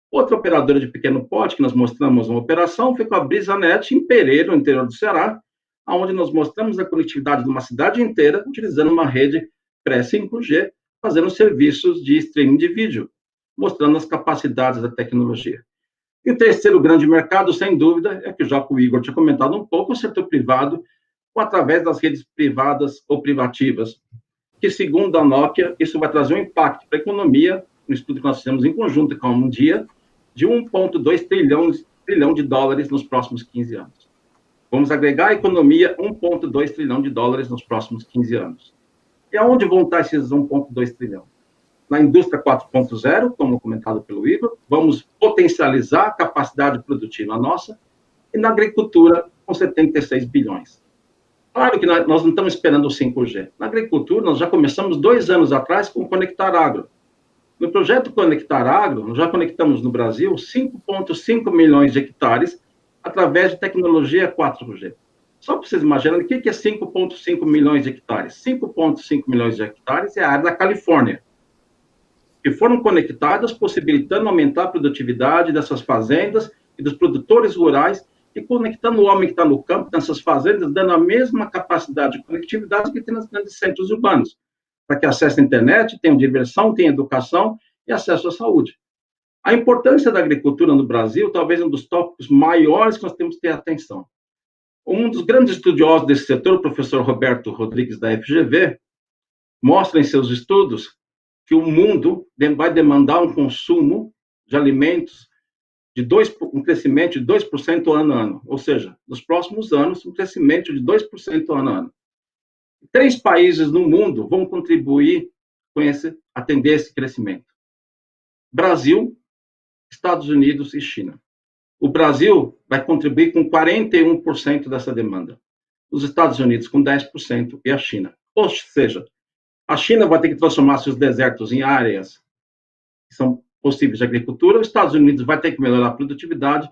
Outra operadora de pequeno porte que nós mostramos uma operação foi com a BrisaNet, em Pereira, no interior do Ceará, onde nós mostramos a conectividade de uma cidade inteira, utilizando uma rede pré-5G, fazendo serviços de streaming de vídeo, mostrando as capacidades da tecnologia. E o terceiro grande mercado, sem dúvida, é que já o Igor tinha comentado um pouco, o setor privado, através das redes privadas ou privativas, que, segundo a Nokia, isso vai trazer um impacto para a economia, um estudo que nós fizemos em conjunto com um dia, de 1,2 trilhão de dólares nos próximos 15 anos. Vamos agregar à economia 1,2 trilhão de dólares nos próximos 15 anos. E aonde vão estar esses 1,2 trilhão? Na indústria 4.0, como comentado pelo Igor, vamos potencializar a capacidade produtiva nossa, e na agricultura, com 76 bilhões. Claro que nós não estamos esperando o 5G. Na agricultura, nós já começamos 2 anos atrás com o Conectar Agro. No projeto Conectar Agro, nós já conectamos no Brasil 5,5 milhões de hectares através de tecnologia 4G. Só para vocês imaginarem, o que é 5,5 milhões de hectares? 5,5 milhões de hectares é a área da Califórnia, que foram conectadas, possibilitando aumentar a produtividade dessas fazendas e dos produtores rurais, e conectando o homem que está no campo, nessas fazendas, dando a mesma capacidade de conectividade que tem nos grandes centros urbanos, para que acesse a internet, tenham diversão, tenham educação e acesso à saúde. A importância da agricultura no Brasil, talvez um dos tópicos maiores que nós temos que ter atenção. Um dos grandes estudiosos desse setor, o professor Roberto Rodrigues, da FGV, mostra em seus estudos que o mundo vai demandar um consumo de alimentos um crescimento de 2% ano a ano, ou seja, nos próximos anos, um crescimento de 2% ano a ano. 3 países no mundo vão contribuir com atender esse crescimento: Brasil, Estados Unidos e China. O Brasil vai contribuir com 41% dessa demanda, os Estados Unidos com 10% e a China. Ou seja, a China vai ter que transformar seus desertos em áreas que são possíveis de agricultura, os Estados Unidos vai ter que melhorar a produtividade,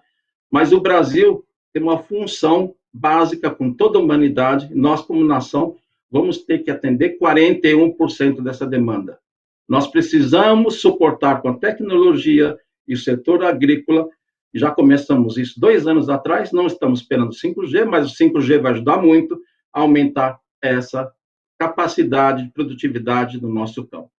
mas o Brasil tem uma função básica com toda a humanidade, nós como nação vamos ter que atender 41% dessa demanda. Nós precisamos suportar com a tecnologia e o setor agrícola, já começamos isso 2 anos atrás, não estamos esperando 5G, mas o 5G vai ajudar muito a aumentar essa capacidade de produtividade do nosso campo.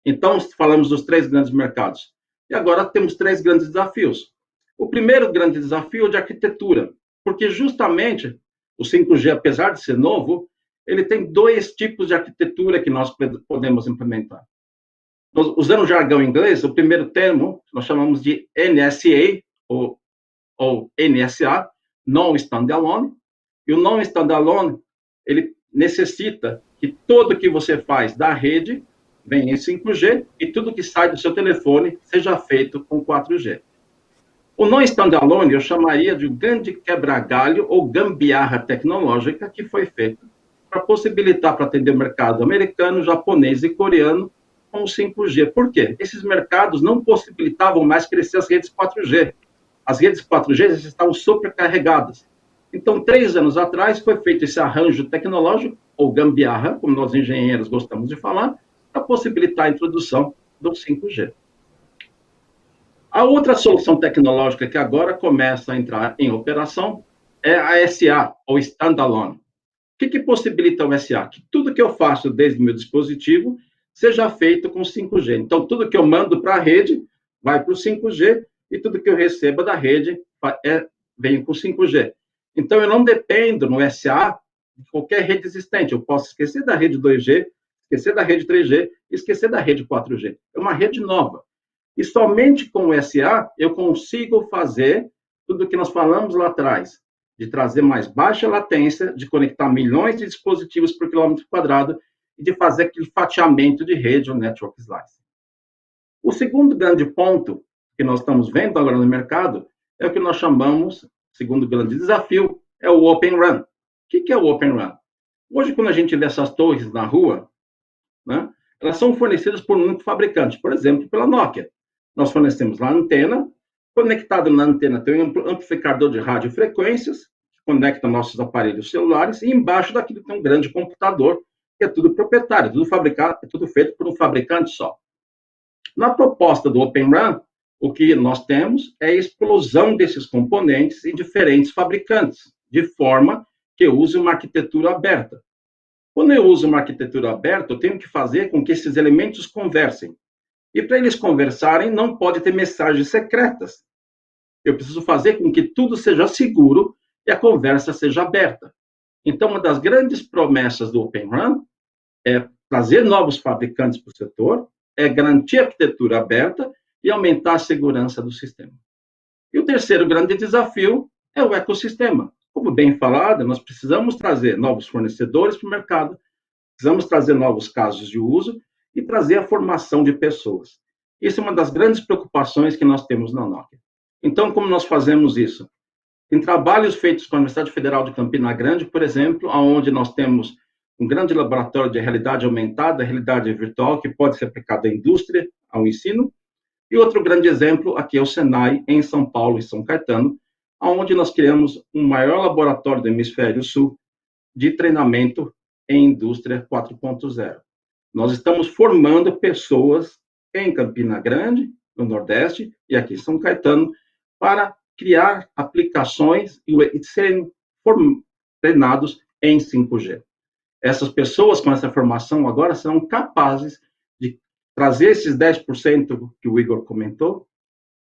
Então, falamos dos 3 grandes mercados. E agora temos 3 grandes desafios. O primeiro grande desafio é de arquitetura, porque justamente o 5G, apesar de ser novo, ele tem 2 tipos de arquitetura que nós podemos implementar. Usando o jargão inglês, o primeiro termo nós chamamos de NSA, ou NSA, Non-Standalone, e o Non-Standalone, ele necessita que tudo que você faz da rede venha em 5G e tudo que sai do seu telefone seja feito com 4G. O non-standalone eu chamaria de um grande quebra-galho ou gambiarra tecnológica que foi feita para possibilitar para atender o mercado americano, japonês e coreano com o 5G. Por quê? Esses mercados não possibilitavam mais crescer as redes 4G. As redes 4G estavam supercarregadas. Então, 3 anos atrás foi feito esse arranjo tecnológico, ou gambiarra, como nós engenheiros gostamos de falar, para possibilitar a introdução do 5G. A outra solução tecnológica que agora começa a entrar em operação é a SA, ou Standalone. O que possibilita o SA? Que tudo que eu faço desde o meu dispositivo seja feito com 5G. Então, tudo que eu mando para a rede vai para o 5G e tudo que eu recebo da rede vem com 5G. Então, eu não dependo no SA de qualquer rede existente. Eu posso esquecer da rede 2G, esquecer da rede 3G, esquecer da rede 4G. É uma rede nova. E somente com o SA eu consigo fazer tudo o que nós falamos lá atrás, de trazer mais baixa latência, de conectar milhões de dispositivos por quilômetro quadrado e de fazer aquele fatiamento de rede ou network slice. O segundo grande ponto que nós estamos vendo agora no mercado é o que nós chamamos, segundo grande desafio, é o Open RAN. O que é o Open RAN? Hoje, quando a gente vê essas torres na rua, né, elas são fornecidas por muitos fabricantes, por exemplo, pela Nokia. Nós fornecemos lá a antena, conectado na antena tem um amplificador de radiofrequências, que conecta nossos aparelhos celulares, e embaixo daquilo tem um grande computador, que é tudo proprietário, tudo fabricado, é tudo feito por um fabricante só. Na proposta do Open RAN, o que nós temos é a explosão desses componentes em diferentes fabricantes, de forma que eu use uma arquitetura aberta. Quando eu uso uma arquitetura aberta, eu tenho que fazer com que esses elementos conversem. E para eles conversarem, não pode ter mensagens secretas. Eu preciso fazer com que tudo seja seguro e a conversa seja aberta. Então, uma das grandes promessas do Open RAN é trazer novos fabricantes para o setor, é garantir a arquitetura aberta e aumentar a segurança do sistema. E o terceiro grande desafio é o ecossistema. Como bem falado, nós precisamos trazer novos fornecedores para o mercado, precisamos trazer novos casos de uso e trazer a formação de pessoas. Isso é uma das grandes preocupações que nós temos na Nokia. Então, como nós fazemos isso? Tem trabalhos feitos com a Universidade Federal de Campina Grande, por exemplo, onde nós temos um grande laboratório de realidade aumentada, realidade virtual, que pode ser aplicado à indústria, ao ensino. E outro grande exemplo aqui é o Senai, em São Paulo e São Caetano, onde nós criamos um maior laboratório do Hemisfério Sul de treinamento em indústria 4.0. Nós estamos formando pessoas em Campina Grande, no Nordeste, e aqui em São Caetano, para criar aplicações e serem treinados em 5G. Essas pessoas com essa formação agora serão capazes de trazer esses 10% que o Igor comentou,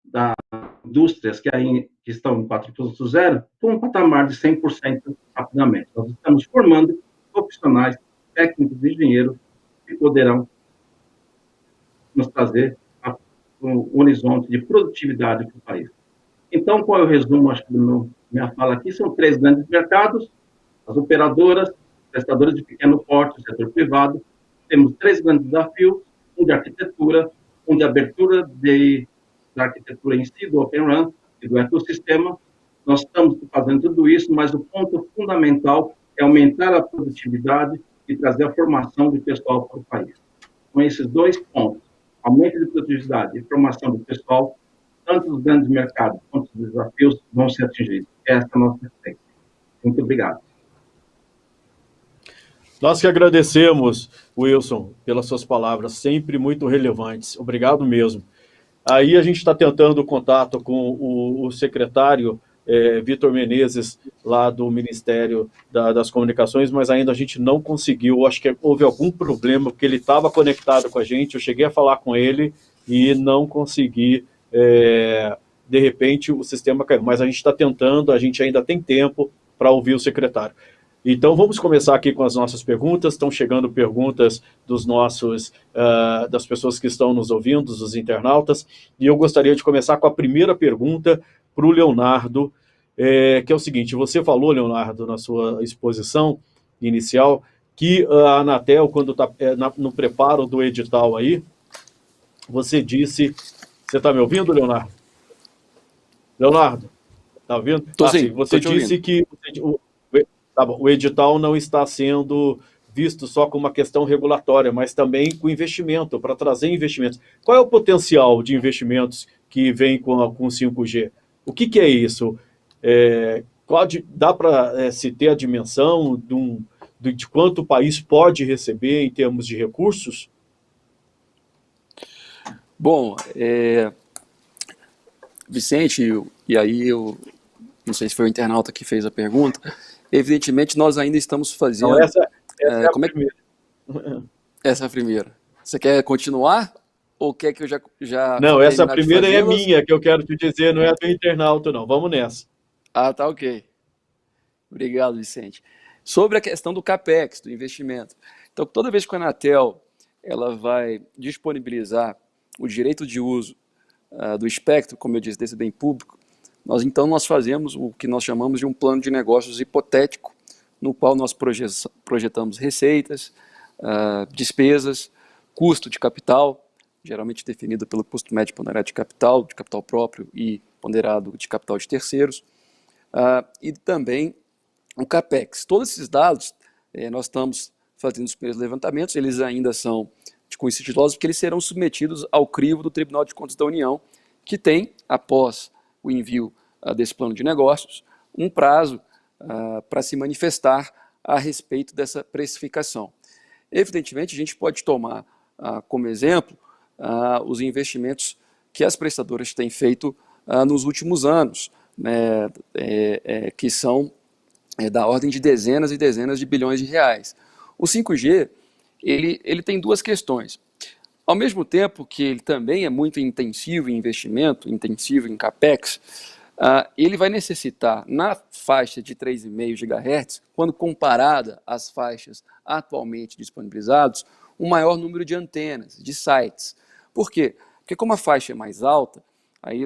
das indústrias que estão em 4.0, para um patamar de 100% rapidamente. Nós estamos formando profissionais, técnicos e engenheiros que poderão nos trazer um horizonte de produtividade para o país. Então, qual é o resumo, acho que, da minha fala aqui? São 3 grandes mercados, as operadoras, prestadores de pequeno porte, o setor privado. Temos 3 grandes desafios, um de arquitetura, um de abertura da arquitetura em si, do Open RAN e do ecossistema. Nós estamos fazendo tudo isso, mas o ponto fundamental é aumentar a produtividade e trazer a formação do pessoal para o país. Com esses 2 pontos, aumento de produtividade e formação do pessoal, tanto os grandes mercados quanto os desafios vão ser atingidos. Essa é a nossa receita. Muito obrigado. Nós que agradecemos, Wilson, pelas suas palavras, sempre muito relevantes. Obrigado mesmo. Aí a gente está tentando contato com o secretário Vitor Menezes, lá do Ministério das Comunicações, mas ainda a gente não conseguiu. Acho que houve algum problema, porque ele estava conectado com a gente, eu cheguei a falar com ele e não consegui. De repente o sistema caiu, mas a gente está tentando, a gente ainda tem tempo para ouvir o secretário. Então vamos começar aqui com as nossas perguntas. Estão chegando perguntas das pessoas que estão nos ouvindo, dos internautas, e eu gostaria de começar com a primeira pergunta para o Leonardo, que é o seguinte: você falou, Leonardo, na sua exposição inicial, que a Anatel, quando está no preparo do edital aí, você disse... Você está me ouvindo, Leonardo? Leonardo, está ouvindo? Estou sim, você disse que o edital não está sendo visto só como uma questão regulatória, mas também com investimento, para trazer investimentos. Qual é o potencial de investimentos que vem com 5G? O que é isso? Dá para se ter a dimensão de quanto o país pode receber em termos de recursos? Bom, Vicente, e aí eu não sei se foi o internauta que fez a pergunta, evidentemente nós ainda estamos fazendo... Não, essa é a primeira. Essa é a primeira. Você quer continuar ou quer que eu já Não, essa primeira é minha, que eu quero te dizer, não é a do internauta, não. Vamos nessa. Ah, tá, ok. Obrigado, Vicente. Sobre a questão do CAPEX, do investimento. Então, toda vez que a Anatel ela vai disponibilizar o direito de uso do espectro, como eu disse, desse bem público, nós fazemos o que nós chamamos de um plano de negócios hipotético, no qual nós projetamos receitas, despesas, custo de capital, geralmente definido pelo custo médio ponderado de capital próprio e ponderado de capital de terceiros, e também o CAPEX. Todos esses dados, nós estamos fazendo os primeiros levantamentos, eles ainda são com sigilosos, porque eles serão submetidos ao crivo do Tribunal de Contas da União, que tem, após o envio desse plano de negócios, um prazo para se manifestar a respeito dessa precificação. Evidentemente, a gente pode tomar como exemplo os investimentos que as prestadoras têm feito nos últimos anos, né, que são da ordem de dezenas e dezenas de bilhões de reais. O 5G, ele tem 2 questões. Ao mesmo tempo que ele também é muito intensivo em investimento, intensivo em CAPEX, ele vai necessitar, na faixa de 3,5 GHz, quando comparada às faixas atualmente disponibilizadas, um maior número de antenas, de sites. Por quê? Porque como a faixa é mais alta, aí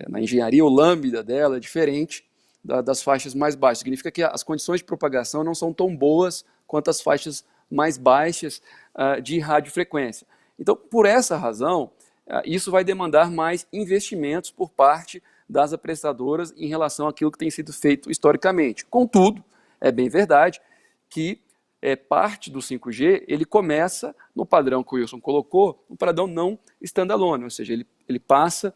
na engenharia o lambda dela é diferente das faixas mais baixas. Significa que as condições de propagação não são tão boas quanto as faixas mais baixas de radiofrequência. Então, por essa razão, isso vai demandar mais investimentos por parte das apressadoras em relação àquilo que tem sido feito historicamente. Contudo, é bem verdade que parte do 5G, ele começa no padrão que o Wilson colocou, no padrão não standalone, ou seja, ele passa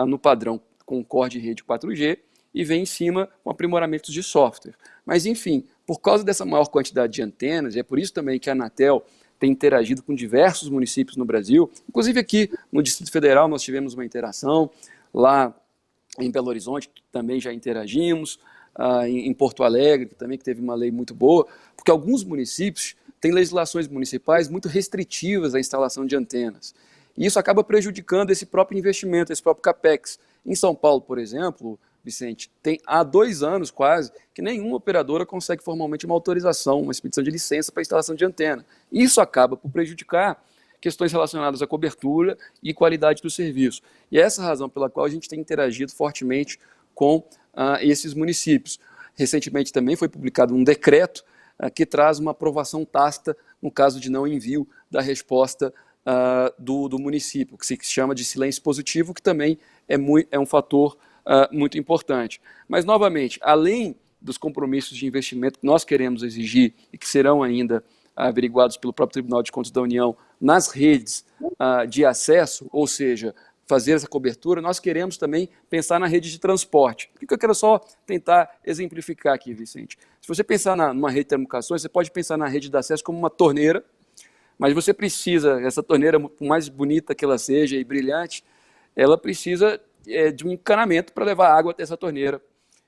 no padrão com core de rede 4G e vem em cima com aprimoramentos de software. Mas, enfim, por causa dessa maior quantidade de antenas, e é por isso também que a Anatel tem interagido com diversos municípios no Brasil, inclusive aqui no Distrito Federal nós tivemos uma interação, lá em Belo Horizonte também já interagimos, em Porto Alegre também, que teve uma lei muito boa, porque alguns municípios têm legislações municipais muito restritivas à instalação de antenas. E isso acaba prejudicando esse próprio investimento, esse próprio CAPEX. Em São Paulo, por exemplo, Vicente, tem há 2 anos quase que nenhuma operadora consegue formalmente uma autorização, uma expedição de licença para instalação de antena. Isso acaba por prejudicar questões relacionadas à cobertura e qualidade do serviço. E é essa a razão pela qual a gente tem interagido fortemente com esses municípios. Recentemente também foi publicado um decreto que traz uma aprovação tácita no caso de não envio da resposta do município, que se chama de silêncio positivo, que também é um fator muito importante. Mas, novamente, além dos compromissos de investimento que nós queremos exigir e que serão ainda averiguados pelo próprio Tribunal de Contas da União nas redes de acesso, ou seja, fazer essa cobertura, nós queremos também pensar na rede de transporte. O que eu quero só tentar exemplificar aqui, Vicente? Se você pensar numa rede de telecomunicações, você pode pensar na rede de acesso como uma torneira, mas você precisa, essa torneira, por mais bonita que ela seja e brilhante, ela precisa de um encanamento para levar água até essa torneira.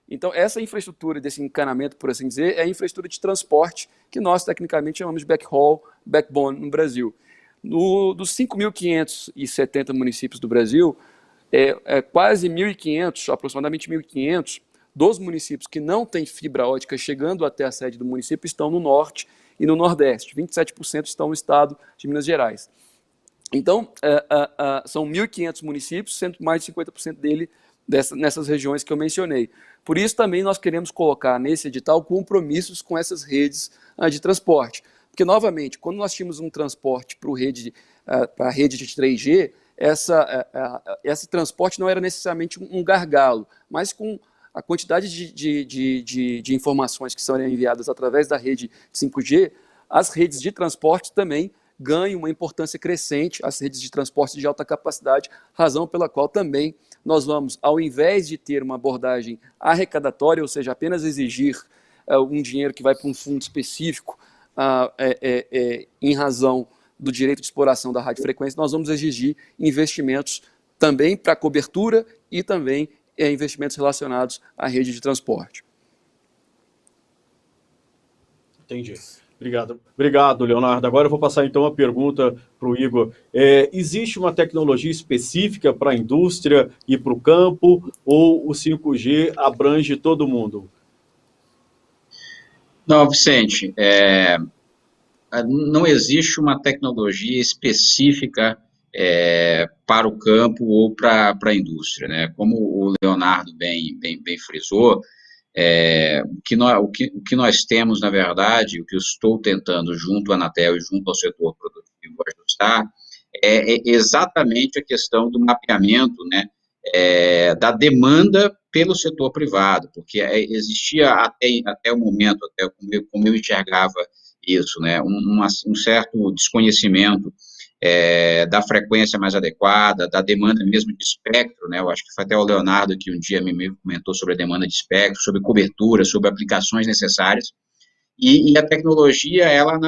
Então, essa infraestrutura desse encanamento, por assim dizer, é a infraestrutura de transporte que nós, tecnicamente, chamamos de backhaul, backbone no Brasil. Dos 5.570 municípios do Brasil, quase 1.500, aproximadamente 1.500, dos municípios que não têm fibra ótica chegando até a sede do município estão no norte e no nordeste. 27% estão no estado de Minas Gerais. Então, são 1.500 municípios, sendo mais de 50% dele nessas regiões que eu mencionei. Por isso, também nós queremos colocar nesse edital compromissos com essas redes de transporte. Porque, novamente, quando nós tínhamos um transporte para a rede de 3G, esse transporte não era necessariamente um gargalo, mas com a quantidade de informações que são enviadas através da rede 5G, as redes de transporte também ganham uma importância crescente, as redes de transporte de alta capacidade, razão pela qual também nós vamos, ao invés de ter uma abordagem arrecadatória, ou seja, apenas exigir um dinheiro que vai para um fundo específico, em razão do direito de exploração da radiofrequência, nós vamos exigir investimentos também para cobertura e também investimentos relacionados à rede de transporte. Entendi. Obrigado, Leonardo. Agora eu vou passar então a pergunta para o Igor. Existe uma tecnologia específica para a indústria e para o campo, ou o 5G abrange todo mundo? Não, Vicente, não existe uma tecnologia específica para o campo ou para a indústria, né? Como o Leonardo bem frisou, o que nós temos, na verdade, o que eu estou tentando junto à Anatel e junto ao setor produtivo ajustar, é exatamente a questão do mapeamento, né, da demanda pelo setor privado, porque existia até o momento, até como eu enxergava isso, né, um certo desconhecimento da frequência mais adequada, da demanda mesmo de espectro, né, eu acho que foi até o Leonardo que um dia me comentou sobre a demanda de espectro, sobre cobertura, sobre aplicações necessárias, e a tecnologia, ela,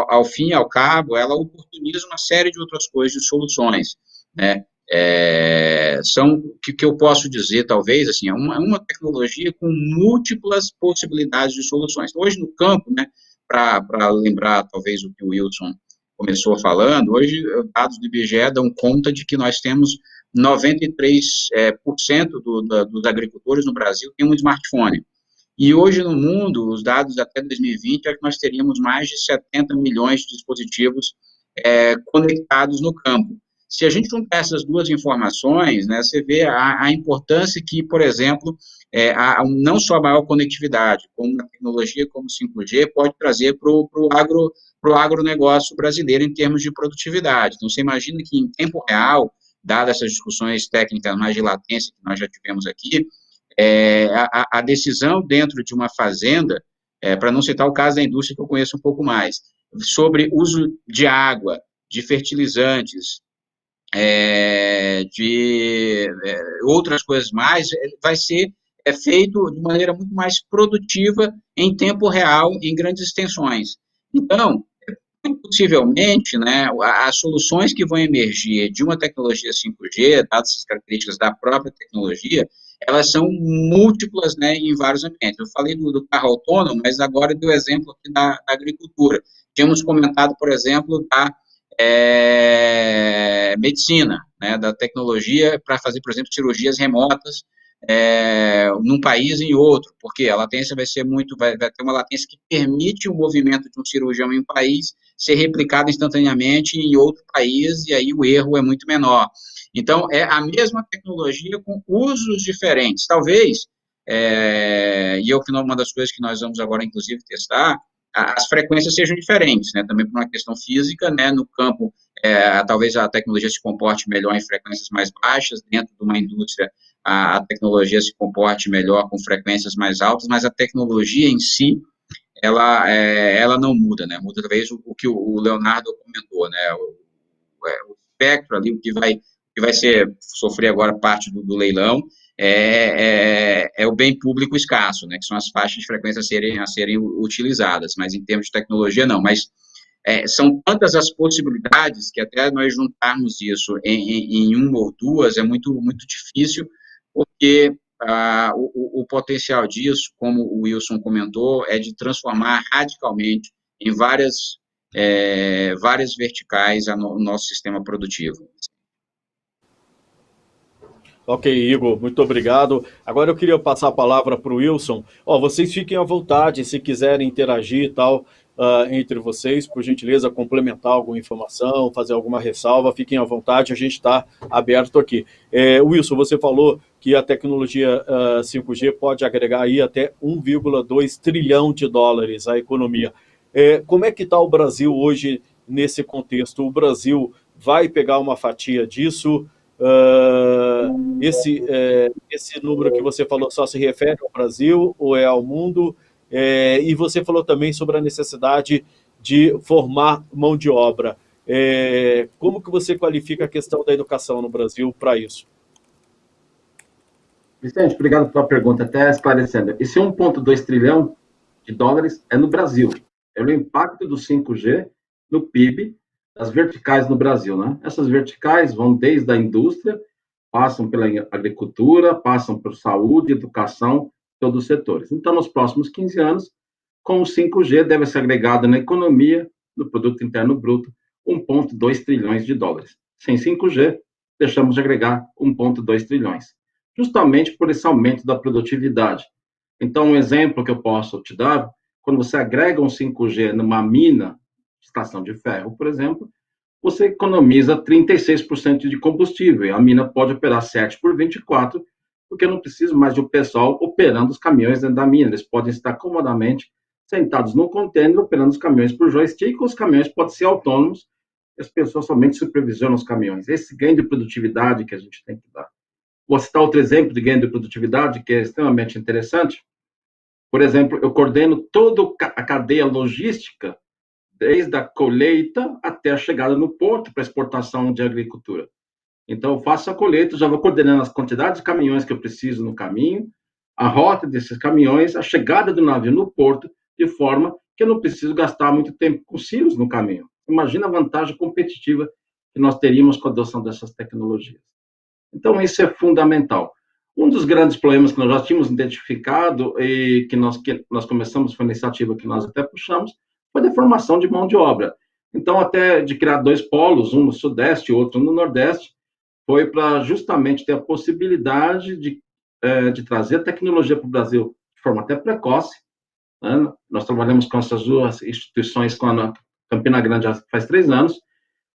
ao fim e ao cabo, ela oportuniza uma série de outras coisas, de soluções, né, que eu posso dizer, talvez, assim, uma tecnologia com múltiplas possibilidades de soluções. Hoje, no campo, né, para lembrar, talvez, o que o Wilson começou falando, hoje, dados do IBGE dão conta de que nós temos 93% dos agricultores no Brasil têm um smartphone. E hoje, no mundo, os dados até 2020, é que nós teríamos mais de 70 milhões de dispositivos conectados no campo. Se a gente juntar essas duas informações, né, você vê a importância que, por exemplo, não só a maior conectividade, como uma tecnologia como o 5G pode trazer para o agronegócio brasileiro em termos de produtividade. Então, você imagina que em tempo real, dadas essas discussões técnicas mais de latência que nós já tivemos aqui, a decisão dentro de uma fazenda, para não citar o caso da indústria que eu conheço um pouco mais, sobre uso de água, de fertilizantes, de outras coisas mais, vai ser feito de maneira muito mais produtiva, em tempo real, em grandes extensões. Então, muito possivelmente, né, as soluções que vão emergir de uma tecnologia 5G, dadas as características da própria tecnologia, elas são múltiplas, né, em vários ambientes. Eu falei do carro autônomo, mas agora dei o exemplo aqui da agricultura. Tínhamos comentado, por exemplo, da medicina, né, da tecnologia para fazer, por exemplo, cirurgias remotas num país e em outro, porque a latência vai ter uma latência que permite o movimento de um cirurgião em um país ser replicado instantaneamente em outro país, e aí o erro é muito menor. Então, é a mesma tecnologia com usos diferentes. Talvez, uma das coisas que nós vamos agora, inclusive, testar, as frequências sejam diferentes, né, também por uma questão física, né, no campo, talvez a tecnologia se comporte melhor em frequências mais baixas, dentro de uma indústria, a tecnologia se comporte melhor com frequências mais altas, mas a tecnologia em si, ela não muda, né, muda talvez o que o Leonardo comentou, né, o espectro ali, o que vai sofrer agora parte do leilão, o bem público escasso, né, que são as faixas de frequência a serem utilizadas, mas em termos de tecnologia não, mas são tantas as possibilidades que até nós juntarmos isso em uma ou duas é muito, muito difícil, porque o potencial disso, como o Wilson comentou, é de transformar radicalmente em várias verticais o nosso sistema produtivo. Ok, Igor, muito obrigado. Agora eu queria passar a palavra para o Wilson. Vocês fiquem à vontade, se quiserem interagir e tal, entre vocês, por gentileza, complementar alguma informação, fazer alguma ressalva, fiquem à vontade, a gente está aberto aqui. Wilson, você falou que a tecnologia 5G pode agregar aí até 1,2 trilhão de dólares à economia. Como é que está o Brasil hoje nesse contexto? O Brasil vai pegar uma fatia disso? Esse número que você falou só se refere ao Brasil ou é ao mundo? E você falou também sobre a necessidade de formar mão de obra. Como que você qualifica a questão da educação no Brasil para isso? Vicente, obrigado pela pergunta, até esclarecendo. Esse 1,2 trilhão de dólares é no Brasil. É o impacto do 5G no PIB, as verticais no Brasil, né? Essas verticais vão desde a indústria, passam pela agricultura, passam por saúde, educação, todos os setores. Então, nos próximos 15 anos, com o 5G, deve ser agregado na economia, no produto interno bruto, 1,2 trilhões de dólares. Sem 5G, deixamos de agregar 1,2 trilhões, justamente por esse aumento da produtividade. Então, um exemplo que eu posso te dar, quando você agrega um 5G numa mina, estação de ferro, por exemplo, você economiza 36% de combustível. A mina pode operar 7 por 24, porque não precisa mais de um pessoal operando os caminhões dentro da mina. Eles podem estar comodamente sentados no container, operando os caminhões por joystick, os caminhões podem ser autônomos, as pessoas somente supervisionam os caminhões. Esse ganho de produtividade que a gente tem que dar. Vou citar outro exemplo de ganho de produtividade, que é extremamente interessante. Por exemplo, eu coordeno toda a cadeia logística, desde a colheita até a chegada no porto para exportação de agricultura. Então, eu faço a colheita, já vou coordenando as quantidades de caminhões que eu preciso no caminho, a rota desses caminhões, a chegada do navio no porto, de forma que eu não preciso gastar muito tempo com silos no caminho. Imagina a vantagem competitiva que nós teríamos com a adoção dessas tecnologias. Então, isso é fundamental. Um dos grandes problemas que nós já tínhamos identificado e que nós começamos, foi uma iniciativa que nós até puxamos, foi a formação de mão de obra. Então, até de criar 2 polos, um no Sudeste e outro no Nordeste, foi para justamente ter a possibilidade de trazer a tecnologia para o Brasil de forma até precoce. Né? Nós trabalhamos com essas 2 instituições, com a Campina Grande já faz 3 anos,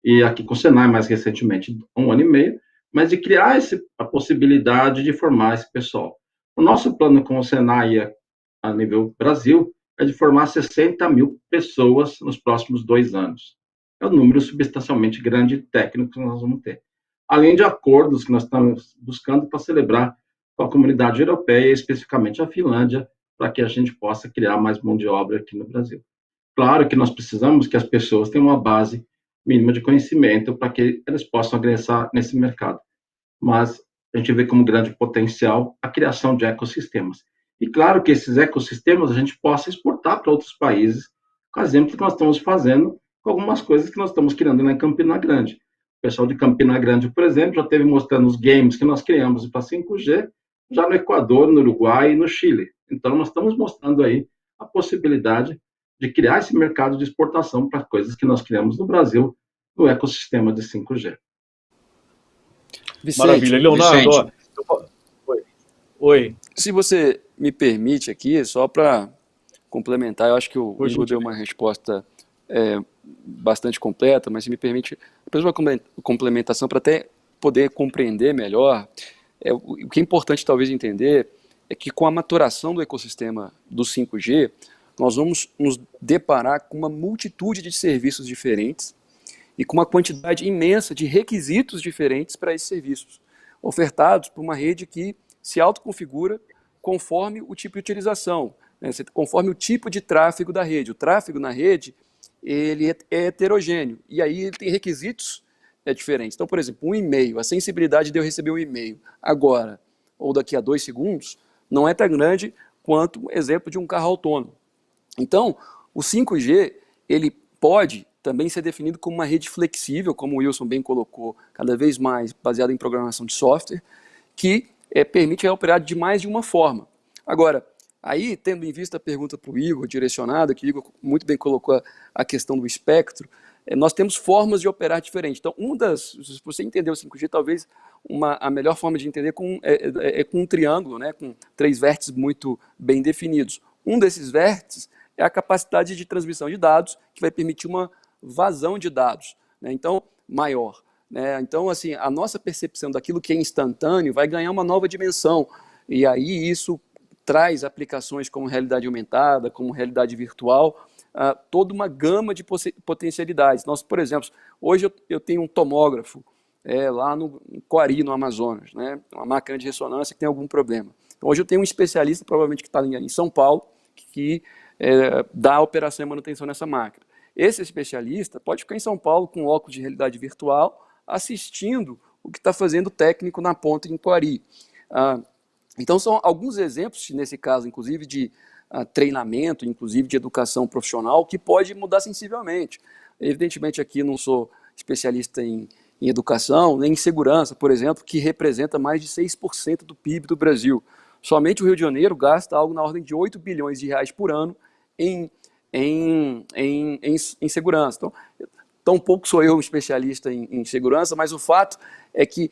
e aqui com o Senai mais recentemente, 1 ano e meio, mas de criar a possibilidade de formar esse pessoal. O nosso plano com o Senai a nível Brasil é de formar 60 mil pessoas nos próximos 2 anos. É um número substancialmente grande técnico que nós vamos ter. além de acordos que nós estamos buscando para celebrar com a comunidade europeia, especificamente a Finlândia, para que a gente possa criar mais mão de obra aqui no Brasil. Claro que nós precisamos que as pessoas tenham uma base mínima de conhecimento para que eles possam agressar nesse mercado. Mas a gente vê como grande potencial a criação de ecossistemas. E claro que esses ecossistemas a gente possa exportar para outros países, com exemplo que nós estamos fazendo com algumas coisas que nós estamos criando lá em Campina Grande. O pessoal de Campina Grande, por exemplo, já esteve mostrando os games que nós criamos para 5G, já no Equador, no Uruguai e no Chile. Então, nós estamos mostrando aí a possibilidade de criar esse mercado de exportação para coisas que nós criamos no Brasil, no ecossistema de 5G. Vicente, Maravilha. Leonardo, ó, oi. Se você me permite aqui, só para complementar, eu acho que o Igor deu uma resposta bastante completa, mas se me permite apenas uma complementação para até poder compreender melhor. O que é importante talvez entender é que com a maturação do ecossistema do 5G, nós vamos nos deparar com uma multitude de serviços diferentes e com uma quantidade imensa de requisitos diferentes para esses serviços, ofertados por uma rede que se autoconfigura conforme o tipo de utilização, né? Conforme o tipo de tráfego da rede. O tráfego na rede ele é heterogêneo, e aí ele tem requisitos diferentes. Então, por exemplo, um e-mail, a sensibilidade de eu receber um e-mail agora ou daqui a 2 segundos não é tão grande quanto o exemplo de um carro autônomo. Então, o 5G ele pode também ser definido como uma rede flexível, como o Wilson bem colocou, cada vez mais baseada em programação de software, que permite operar de mais de uma forma. Agora, aí, tendo em vista a pergunta para o Igor, direcionada, que o Igor muito bem colocou a questão do espectro, nós temos formas de operar diferentes. Então, se você entender o 5G, talvez a melhor forma de entender é com um triângulo, né, com 3 vértices muito bem definidos. Um desses vértices é a capacidade de transmissão de dados, que vai permitir uma vazão de dados, né, então, maior. Né? Então, assim, a nossa percepção daquilo que é instantâneo vai ganhar uma nova dimensão, e aí isso traz aplicações como realidade aumentada, como realidade virtual, toda uma gama de potencialidades. Nós, por exemplo, hoje eu tenho um tomógrafo lá no Coari, no Amazonas, né? Uma máquina de ressonância que tem algum problema. Então, hoje eu tenho um especialista, provavelmente que está em São Paulo, que dá a operação e manutenção nessa máquina. Esse especialista pode ficar em São Paulo com óculos de realidade virtual, assistindo o que está fazendo o técnico na ponta em Coari. Então, são alguns exemplos, nesse caso, inclusive, de treinamento, inclusive de educação profissional, que pode mudar sensivelmente. Evidentemente, aqui não sou especialista em educação, nem em segurança, por exemplo, que representa mais de 6% do PIB do Brasil. Somente o Rio de Janeiro gasta algo na ordem de 8 bilhões de reais por ano em segurança. Então, tão pouco sou eu um especialista em segurança, mas o fato é que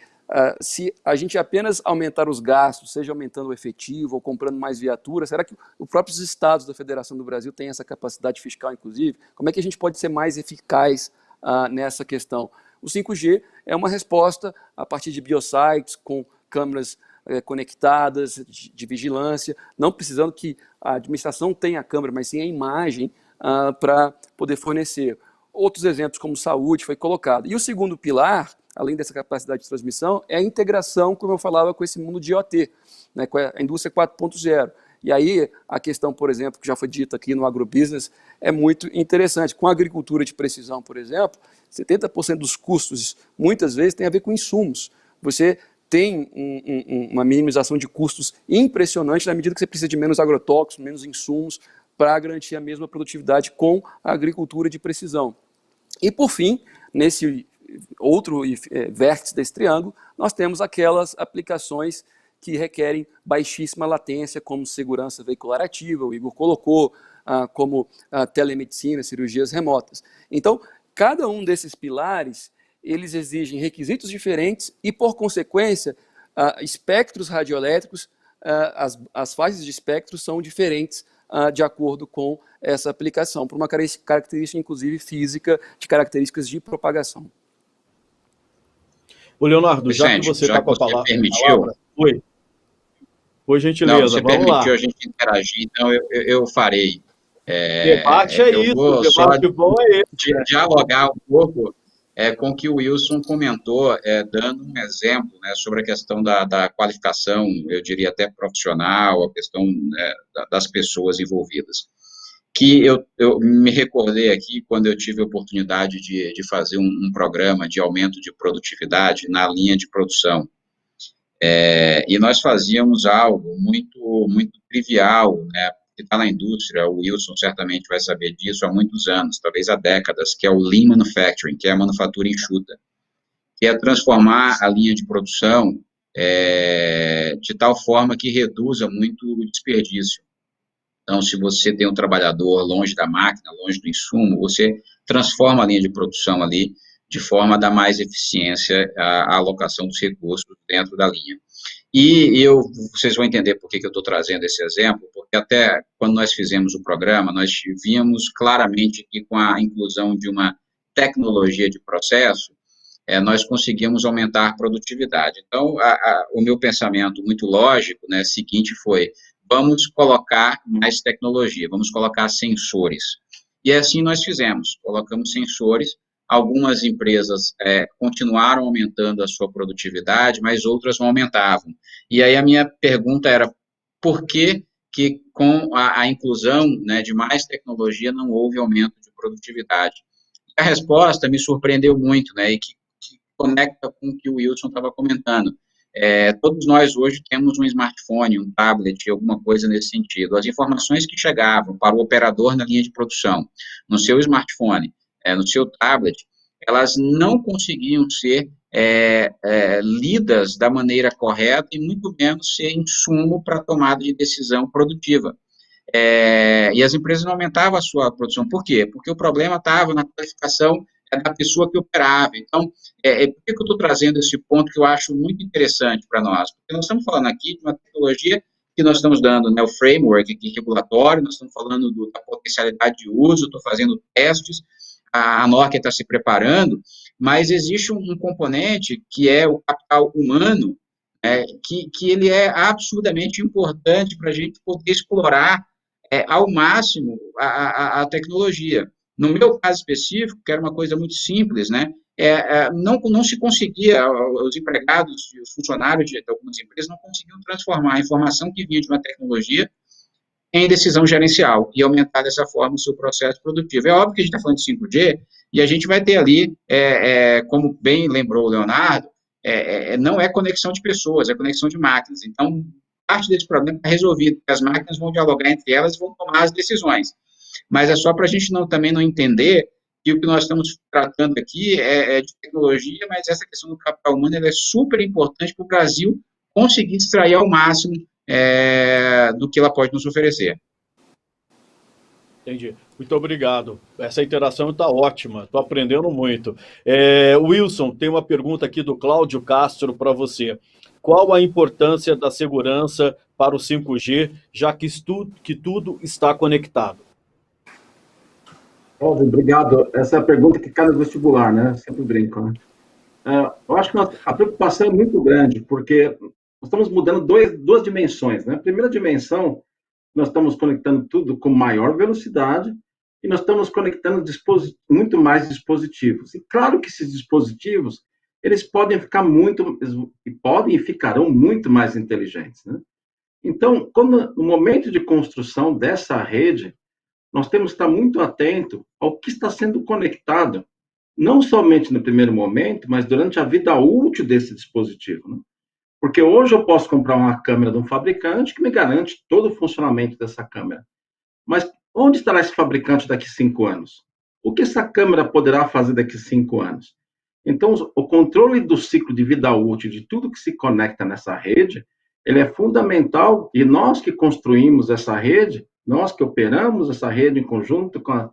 se a gente apenas aumentar os gastos, seja aumentando o efetivo ou comprando mais viaturas, será que os próprios estados da Federação do Brasil têm essa capacidade fiscal, inclusive? Como é que a gente pode ser mais eficaz nessa questão? O 5G é uma resposta a partir de biosites, com câmeras conectadas, de vigilância, não precisando que a administração tenha a câmera, mas sim a imagem para poder fornecer. Outros exemplos, como saúde, foi colocado. E o segundo pilar, além dessa capacidade de transmissão, é a integração, como eu falava, com esse mundo de IoT, né, com a indústria 4.0. E aí, a questão, por exemplo, que já foi dita aqui no agrobusiness, é muito interessante. Com a agricultura de precisão, por exemplo, 70% dos custos, muitas vezes, tem a ver com insumos. Você tem uma minimização de custos impressionante na medida que você precisa de menos agrotóxicos, menos insumos, para garantir a mesma produtividade com a agricultura de precisão. E, por fim, nesse outro vértice desse triângulo, nós temos aquelas aplicações que requerem baixíssima latência, como segurança veicular ativa, o Igor colocou, como telemedicina, cirurgias remotas. Então, cada um desses pilares, eles exigem requisitos diferentes e, por consequência, espectros radioelétricos, as faixas de espectro são diferentes de acordo com essa aplicação, por uma característica, inclusive, física, de características de propagação. Ô, Leonardo, Vicente, já que você está com a palavra... Permitiu, por gentileza, não, você vamos lá. permitiu a gente interagir, então eu farei. Debate é isso, o debate bom é esse. Dialogar um pouco com o que o Wilson comentou, dando um exemplo, né, sobre a questão da qualificação, eu diria até profissional, a questão das pessoas envolvidas. Que eu me recordei aqui quando eu tive a oportunidade de fazer um programa de aumento de produtividade na linha de produção. E nós fazíamos algo muito trivial, né, que está na indústria, o Wilson certamente vai saber disso há muitos anos, talvez há décadas, que é o Lean Manufacturing, que é a manufatura enxuta, que é transformar a linha de produção de tal forma que reduza muito o desperdício. Então, se você tem um trabalhador longe da máquina, longe do insumo, você transforma a linha de produção ali de forma a dar mais eficiência à alocação dos recursos dentro da linha. E vocês vão entender por que eu estou trazendo esse exemplo, porque até quando nós fizemos o programa, nós vimos claramente que com a inclusão de uma tecnologia de processo, nós conseguimos aumentar a produtividade. Então, o meu pensamento muito lógico, né, seguinte foi, vamos colocar mais tecnologia, vamos colocar sensores. E assim nós fizemos, colocamos sensores, algumas empresas continuaram aumentando a sua produtividade, mas outras não aumentavam. E aí a minha pergunta era, por que com a inclusão, né, de mais tecnologia não houve aumento de produtividade? A resposta me surpreendeu muito, né, e que conecta com o que o Wilson estava comentando. Todos nós hoje temos um smartphone, um tablet, alguma coisa nesse sentido. As informações que chegavam para o operador na linha de produção, no seu smartphone, no seu tablet, elas não conseguiam ser lidas da maneira correta e muito menos ser insumo para a tomada de decisão produtiva. E as empresas não aumentavam a sua produção. Por quê? Porque o problema estava na qualificação da pessoa que operava. Então, por que eu estou trazendo esse ponto que eu acho muito interessante para nós? Porque nós estamos falando aqui de uma tecnologia que nós estamos dando, né, o framework aqui regulatório, nós estamos falando da potencialidade de uso, estou fazendo testes, a Nokia está se preparando, mas existe um componente que é o capital humano, que ele é absurdamente importante para a gente poder explorar ao máximo a tecnologia. No meu caso específico, que era uma coisa muito simples, né, não se conseguia, os empregados, os funcionários de algumas empresas não conseguiam transformar a informação que vinha de uma tecnologia em decisão gerencial e aumentar dessa forma o seu processo produtivo. É óbvio que a gente está falando de 5G e a gente vai ter ali, como bem lembrou o Leonardo, não é conexão de pessoas, é conexão de máquinas. Então, parte desse problema está resolvido, porque as máquinas vão dialogar entre elas e vão tomar as decisões. Mas é só para a gente também não entender que o que nós estamos tratando aqui é de tecnologia, mas essa questão do capital humano é super importante para o Brasil conseguir extrair ao máximo do que ela pode nos oferecer. Entendi. Muito obrigado. Essa interação está ótima, estou aprendendo muito. Wilson, tem uma pergunta aqui do Cláudio Castro para você. Qual a importância da segurança para o 5G, já que tudo está conectado? Cláudio, obrigado. Essa é a pergunta que cai no vestibular, né? Sempre brinco, né? Eu acho que a preocupação é muito grande, porque nós estamos mudando duas dimensões, né? A primeira dimensão, nós estamos conectando tudo com maior velocidade e nós estamos conectando muito mais dispositivos. E claro que esses dispositivos, eles podem ficar e ficarão muito mais inteligentes, né? Então, no momento de construção dessa rede, nós temos que estar muito atento ao que está sendo conectado, não somente no primeiro momento, mas durante a vida útil desse dispositivo, né? Porque hoje eu posso comprar uma câmera de um fabricante que me garante todo o funcionamento dessa câmera. Mas onde estará esse fabricante daqui a 5 anos? O que essa câmera poderá fazer daqui a 5 anos? Então, o controle do ciclo de vida útil de tudo que se conecta nessa rede, ele é fundamental, e nós que construímos essa rede, nós que operamos essa rede em conjunto com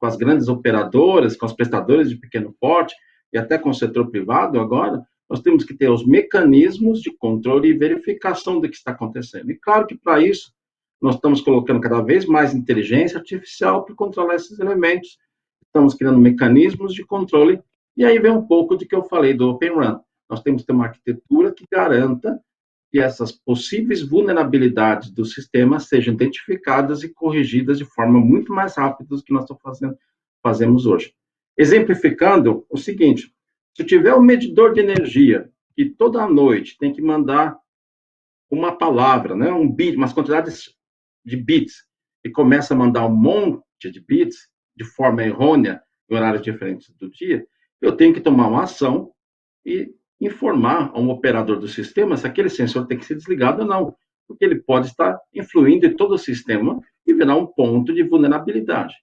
as grandes operadoras, com os prestadores de pequeno porte, e até com o setor privado agora, nós temos que ter os mecanismos de controle e verificação do que está acontecendo. E claro que para isso, nós estamos colocando cada vez mais inteligência artificial para controlar esses elementos. Estamos criando mecanismos de controle, e aí vem um pouco do que eu falei do Open RAN. Nós temos que ter uma arquitetura que garanta que essas possíveis vulnerabilidades do sistema sejam identificadas e corrigidas de forma muito mais rápida do que nós fazemos hoje. Exemplificando o seguinte, se tiver um medidor de energia que toda noite tem que mandar uma palavra, né, um bit, umas quantidades de bits, e começa a mandar um monte de bits de forma errônea em horários diferentes do dia, eu tenho que tomar uma ação e informar a um operador do sistema se aquele sensor tem que ser desligado ou não, porque ele pode estar influindo em todo o sistema e virar um ponto de vulnerabilidade.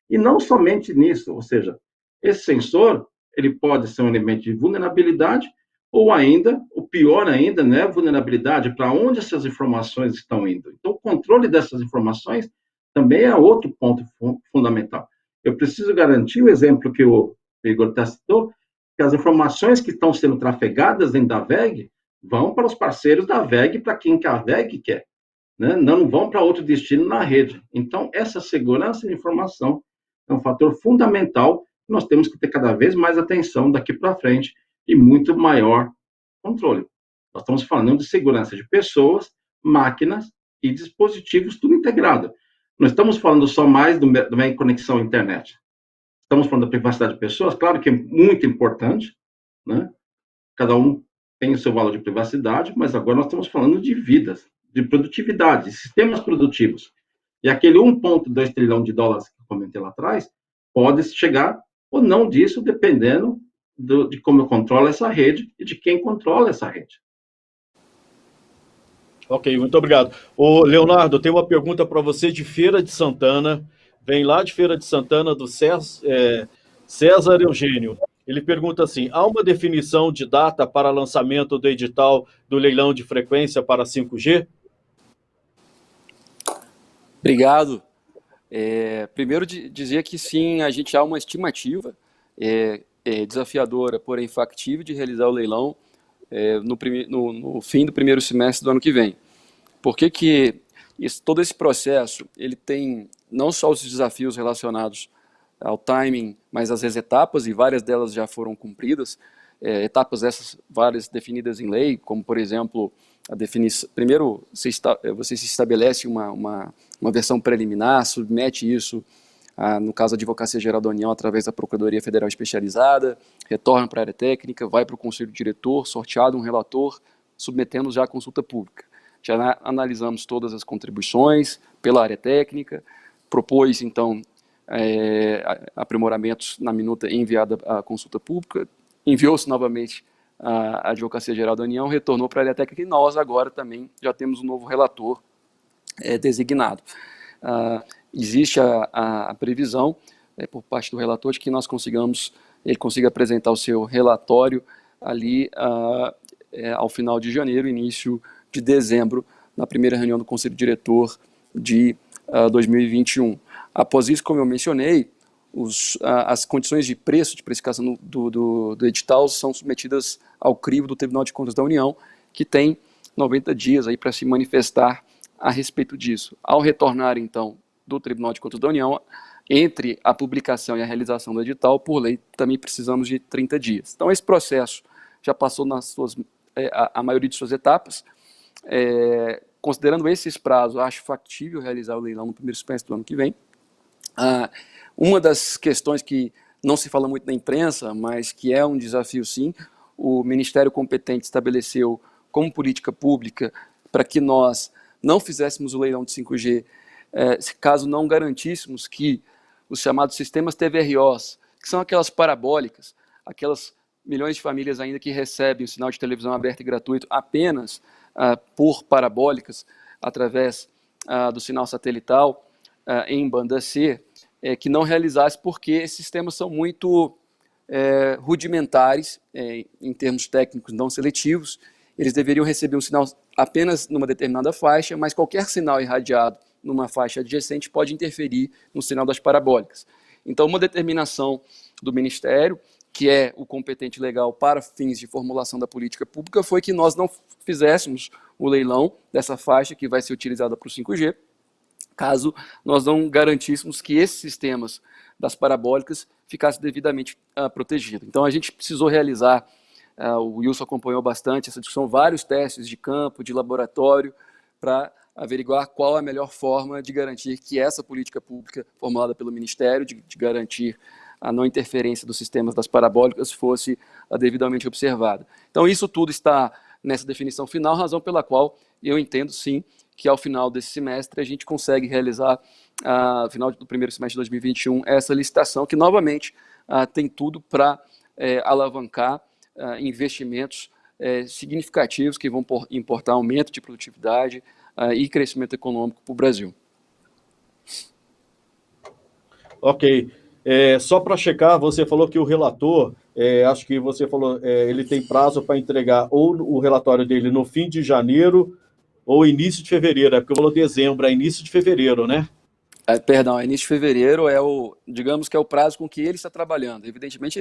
E não somente nisso, ou seja, esse sensor, ele pode ser um elemento de vulnerabilidade ou ainda, o pior ainda, né, vulnerabilidade, para onde essas informações estão indo. Então, o controle dessas informações também é outro ponto fundamental. Eu preciso garantir o exemplo que o Igor citou, que as informações que estão sendo trafegadas dentro da VEG vão para os parceiros da VEG, para quem que a VEG quer, né? Não vão para outro destino na rede. Então, essa segurança de informação é um fator fundamental que nós temos que ter cada vez mais atenção daqui para frente e muito maior controle. Nós estamos falando de segurança de pessoas, máquinas e dispositivos, tudo integrado. Não estamos falando só mais do meio de conexão à internet. Estamos falando da privacidade de pessoas, claro que é muito importante, né? Cada um tem o seu valor de privacidade, mas agora nós estamos falando de vidas, de produtividade, de sistemas produtivos. E aquele 1,2 trilhão de dólares que eu comentei lá atrás, pode chegar ou não disso, dependendo de como eu controlo essa rede e de quem controla essa rede. Ok, muito obrigado. Ô, Leonardo, tem uma pergunta para você de Feira de Santana. Vem lá de Feira de Santana, do César Eugênio. Ele pergunta assim: há uma definição de data para lançamento do edital do leilão de frequência para 5G? Obrigado. Primeiro, dizer que sim, a gente há uma estimativa desafiadora, porém factível, de realizar o leilão no fim do primeiro semestre do ano que vem. Por que todo esse processo ele tem não só os desafios relacionados ao timing, mas as etapas, e várias delas já foram cumpridas, etapas essas várias definidas em lei, como, por exemplo, a definição. Primeiro, você se estabelece uma versão preliminar, submete isso, no caso, a Advocacia Geral da União, através da Procuradoria Federal Especializada, retorna para a área técnica, vai para o Conselho Diretor, sorteado um relator, submetendo já a consulta pública. Já analisamos todas as contribuições pela área técnica, propôs, então, aprimoramentos na minuta enviada à consulta pública, enviou-se novamente à Advocacia Geral da União, retornou para a área técnica e nós agora também já temos um novo relator designado. Existe a previsão por parte do relator de que ele consiga apresentar o seu relatório ali ao final de janeiro, início de dezembro, na primeira reunião do Conselho Diretor de 2021. Após isso, como eu mencionei, as condições de preço, de precificação do edital são submetidas ao crivo do Tribunal de Contas da União, que tem 90 dias aí para se manifestar a respeito disso. Ao retornar, então, do Tribunal de Contas da União, entre a publicação e a realização do edital, por lei, também precisamos de 30 dias. Então, esse processo já passou a maioria de suas etapas. Considerando esses prazos, acho factível realizar o leilão no primeiro semestre do ano que vem. Uma das questões que não se fala muito na imprensa, mas que é um desafio sim, o Ministério competente estabeleceu como política pública para que nós não fizéssemos o leilão de 5G, caso não garantíssemos que os chamados sistemas TVROs, que são aquelas parabólicas, aquelas milhões de famílias ainda que recebem o sinal de televisão aberto e gratuito apenas por parabólicas, através do sinal satelital em banda C, que não realizasse, porque esses sistemas são muito rudimentares, em termos técnicos não seletivos. Eles deveriam receber um sinal apenas numa determinada faixa, mas qualquer sinal irradiado numa faixa adjacente pode interferir no sinal das parabólicas. Então, uma determinação do Ministério, que é o competente legal para fins de formulação da política pública, foi que nós não fizéssemos o leilão dessa faixa que vai ser utilizada para o 5G, caso nós não garantíssemos que esses sistemas das parabólicas ficassem devidamente protegidos. Então, a gente precisou realizar, o Wilson acompanhou bastante essa discussão, vários testes de campo, de laboratório, para averiguar qual a melhor forma de garantir que essa política pública formulada pelo Ministério, de garantir a não interferência dos sistemas das parabólicas fosse devidamente observada. Então, isso tudo está nessa definição final, razão pela qual eu entendo, sim, que ao final desse semestre a gente consegue realizar, no final do primeiro semestre de 2021, essa licitação, que novamente tem tudo para alavancar investimentos significativos que vão importar aumento de produtividade e crescimento econômico para o Brasil. Ok. Só para checar, você falou que o relator, acho que você falou, ele tem prazo para entregar ou o relatório dele no fim de janeiro ou início de fevereiro, porque eu falou dezembro, é início de fevereiro, né? Perdão, início de fevereiro digamos que é o prazo com que ele está trabalhando. Evidentemente,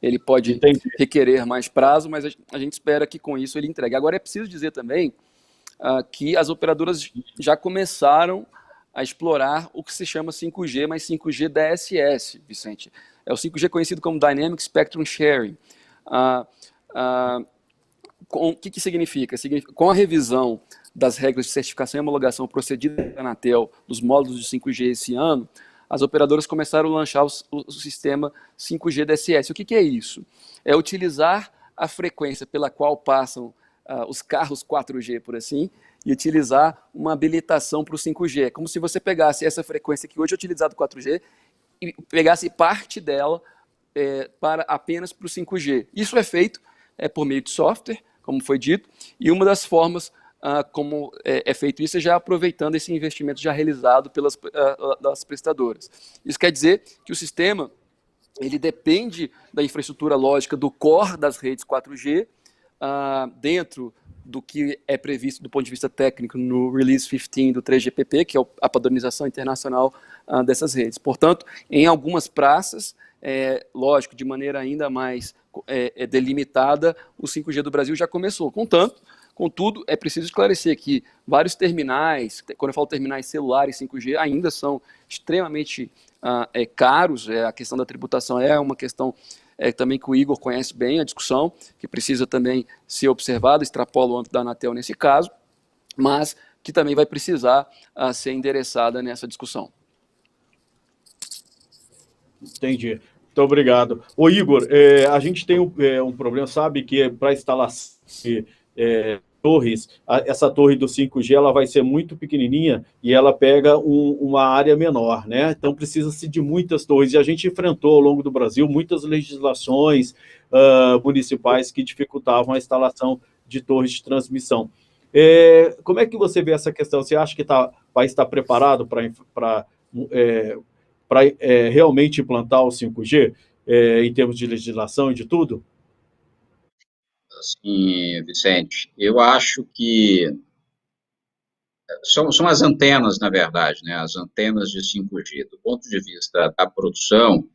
ele pode requerer mais prazo, mas a gente espera que com isso ele entregue. Agora, é preciso dizer também que as operadoras já começaram a explorar o que se chama 5G, mas 5G DSS, Vicente. É o 5G conhecido como Dynamic Spectrum Sharing. O que significa? Com a revisão das regras de certificação e homologação procedida pela Anatel dos módulos de 5G esse ano, as operadoras começaram a lançar o sistema 5G DSS. O que é isso? É utilizar a frequência pela qual passam os carros 4G, por assim, e utilizar uma habilitação para o 5G. É como se você pegasse essa frequência que hoje é utilizada 4G e pegasse parte dela apenas para o 5G. Isso é feito por meio de software, como foi dito, e uma das formas como é feito isso é já aproveitando esse investimento já realizado das prestadoras. Isso quer dizer que o sistema ele depende da infraestrutura lógica do core das redes 4G, dentro do que é previsto do ponto de vista técnico no Release 15 do 3GPP, que é a padronização internacional dessas redes. Portanto, em algumas praças, lógico, de maneira ainda mais delimitada, o 5G do Brasil já começou. Contudo, é preciso esclarecer que vários terminais, quando eu falo terminais celulares 5G, ainda são extremamente caros. A questão da tributação é uma questão também que o Igor conhece bem, a discussão, que precisa também ser observada, extrapola o âmbito da Anatel nesse caso, mas que também vai precisar ser endereçada nessa discussão. Entendi. Muito obrigado. Ô, Igor, a gente tem um problema, sabe, que para instalação de torres, essa torre do 5G ela vai ser muito pequenininha e ela pega uma área menor, né? Então precisa-se de muitas torres, e a gente enfrentou ao longo do Brasil muitas legislações municipais que dificultavam a instalação de torres de transmissão. Como é que você vê essa questão? Você acha que o país está preparado para realmente implantar o 5G em termos de legislação e de tudo? Sim, Vicente, eu acho que são as antenas, na verdade, né? As antenas de 5G. Do ponto de vista da produção,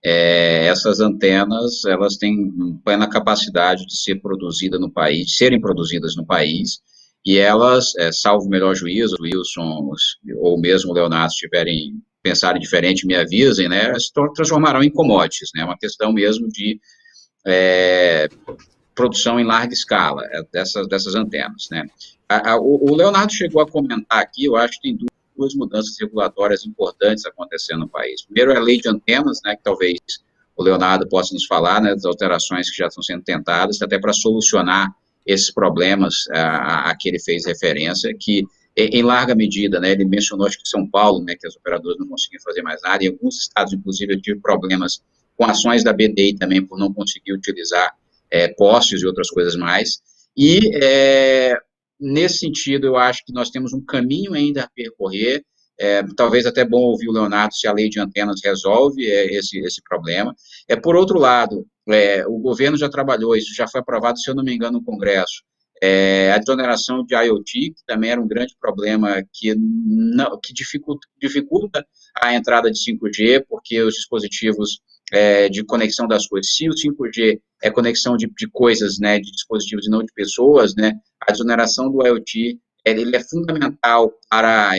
essas antenas, elas têm plena capacidade de ser produzida no país, de serem produzidas no país, e elas, salvo o melhor juízo, o Wilson ou mesmo o Leonardo pensarem diferente, me avisem, né? Se transformarão em commodities, né? É uma questão mesmo de produção em larga escala dessas antenas, né? O Leonardo chegou a comentar aqui, eu acho que tem duas mudanças regulatórias importantes acontecendo no país. Primeiro é a lei de antenas, né, que talvez o Leonardo possa nos falar, né, das alterações que já estão sendo tentadas, até para solucionar esses problemas a que ele fez referência, que em larga medida, né, ele mencionou, acho que São Paulo, né, que as operadoras não conseguiam fazer mais nada, em alguns estados, inclusive, eu tive problemas com ações da BDI também, por não conseguir utilizar postes e outras coisas mais, e nesse sentido eu acho que nós temos um caminho ainda a percorrer, talvez até bom ouvir o Leonardo se a lei de antenas resolve esse problema. Por outro lado, o governo já trabalhou, isso já foi aprovado, se eu não me engano, no Congresso, a desoneração de IoT, que também era um grande problema que dificulta a entrada de 5G, porque os dispositivos de conexão das coisas, se o 5G é conexão de coisas, né, de dispositivos e não de pessoas, né, a desoneração do IoT, ele é fundamental para,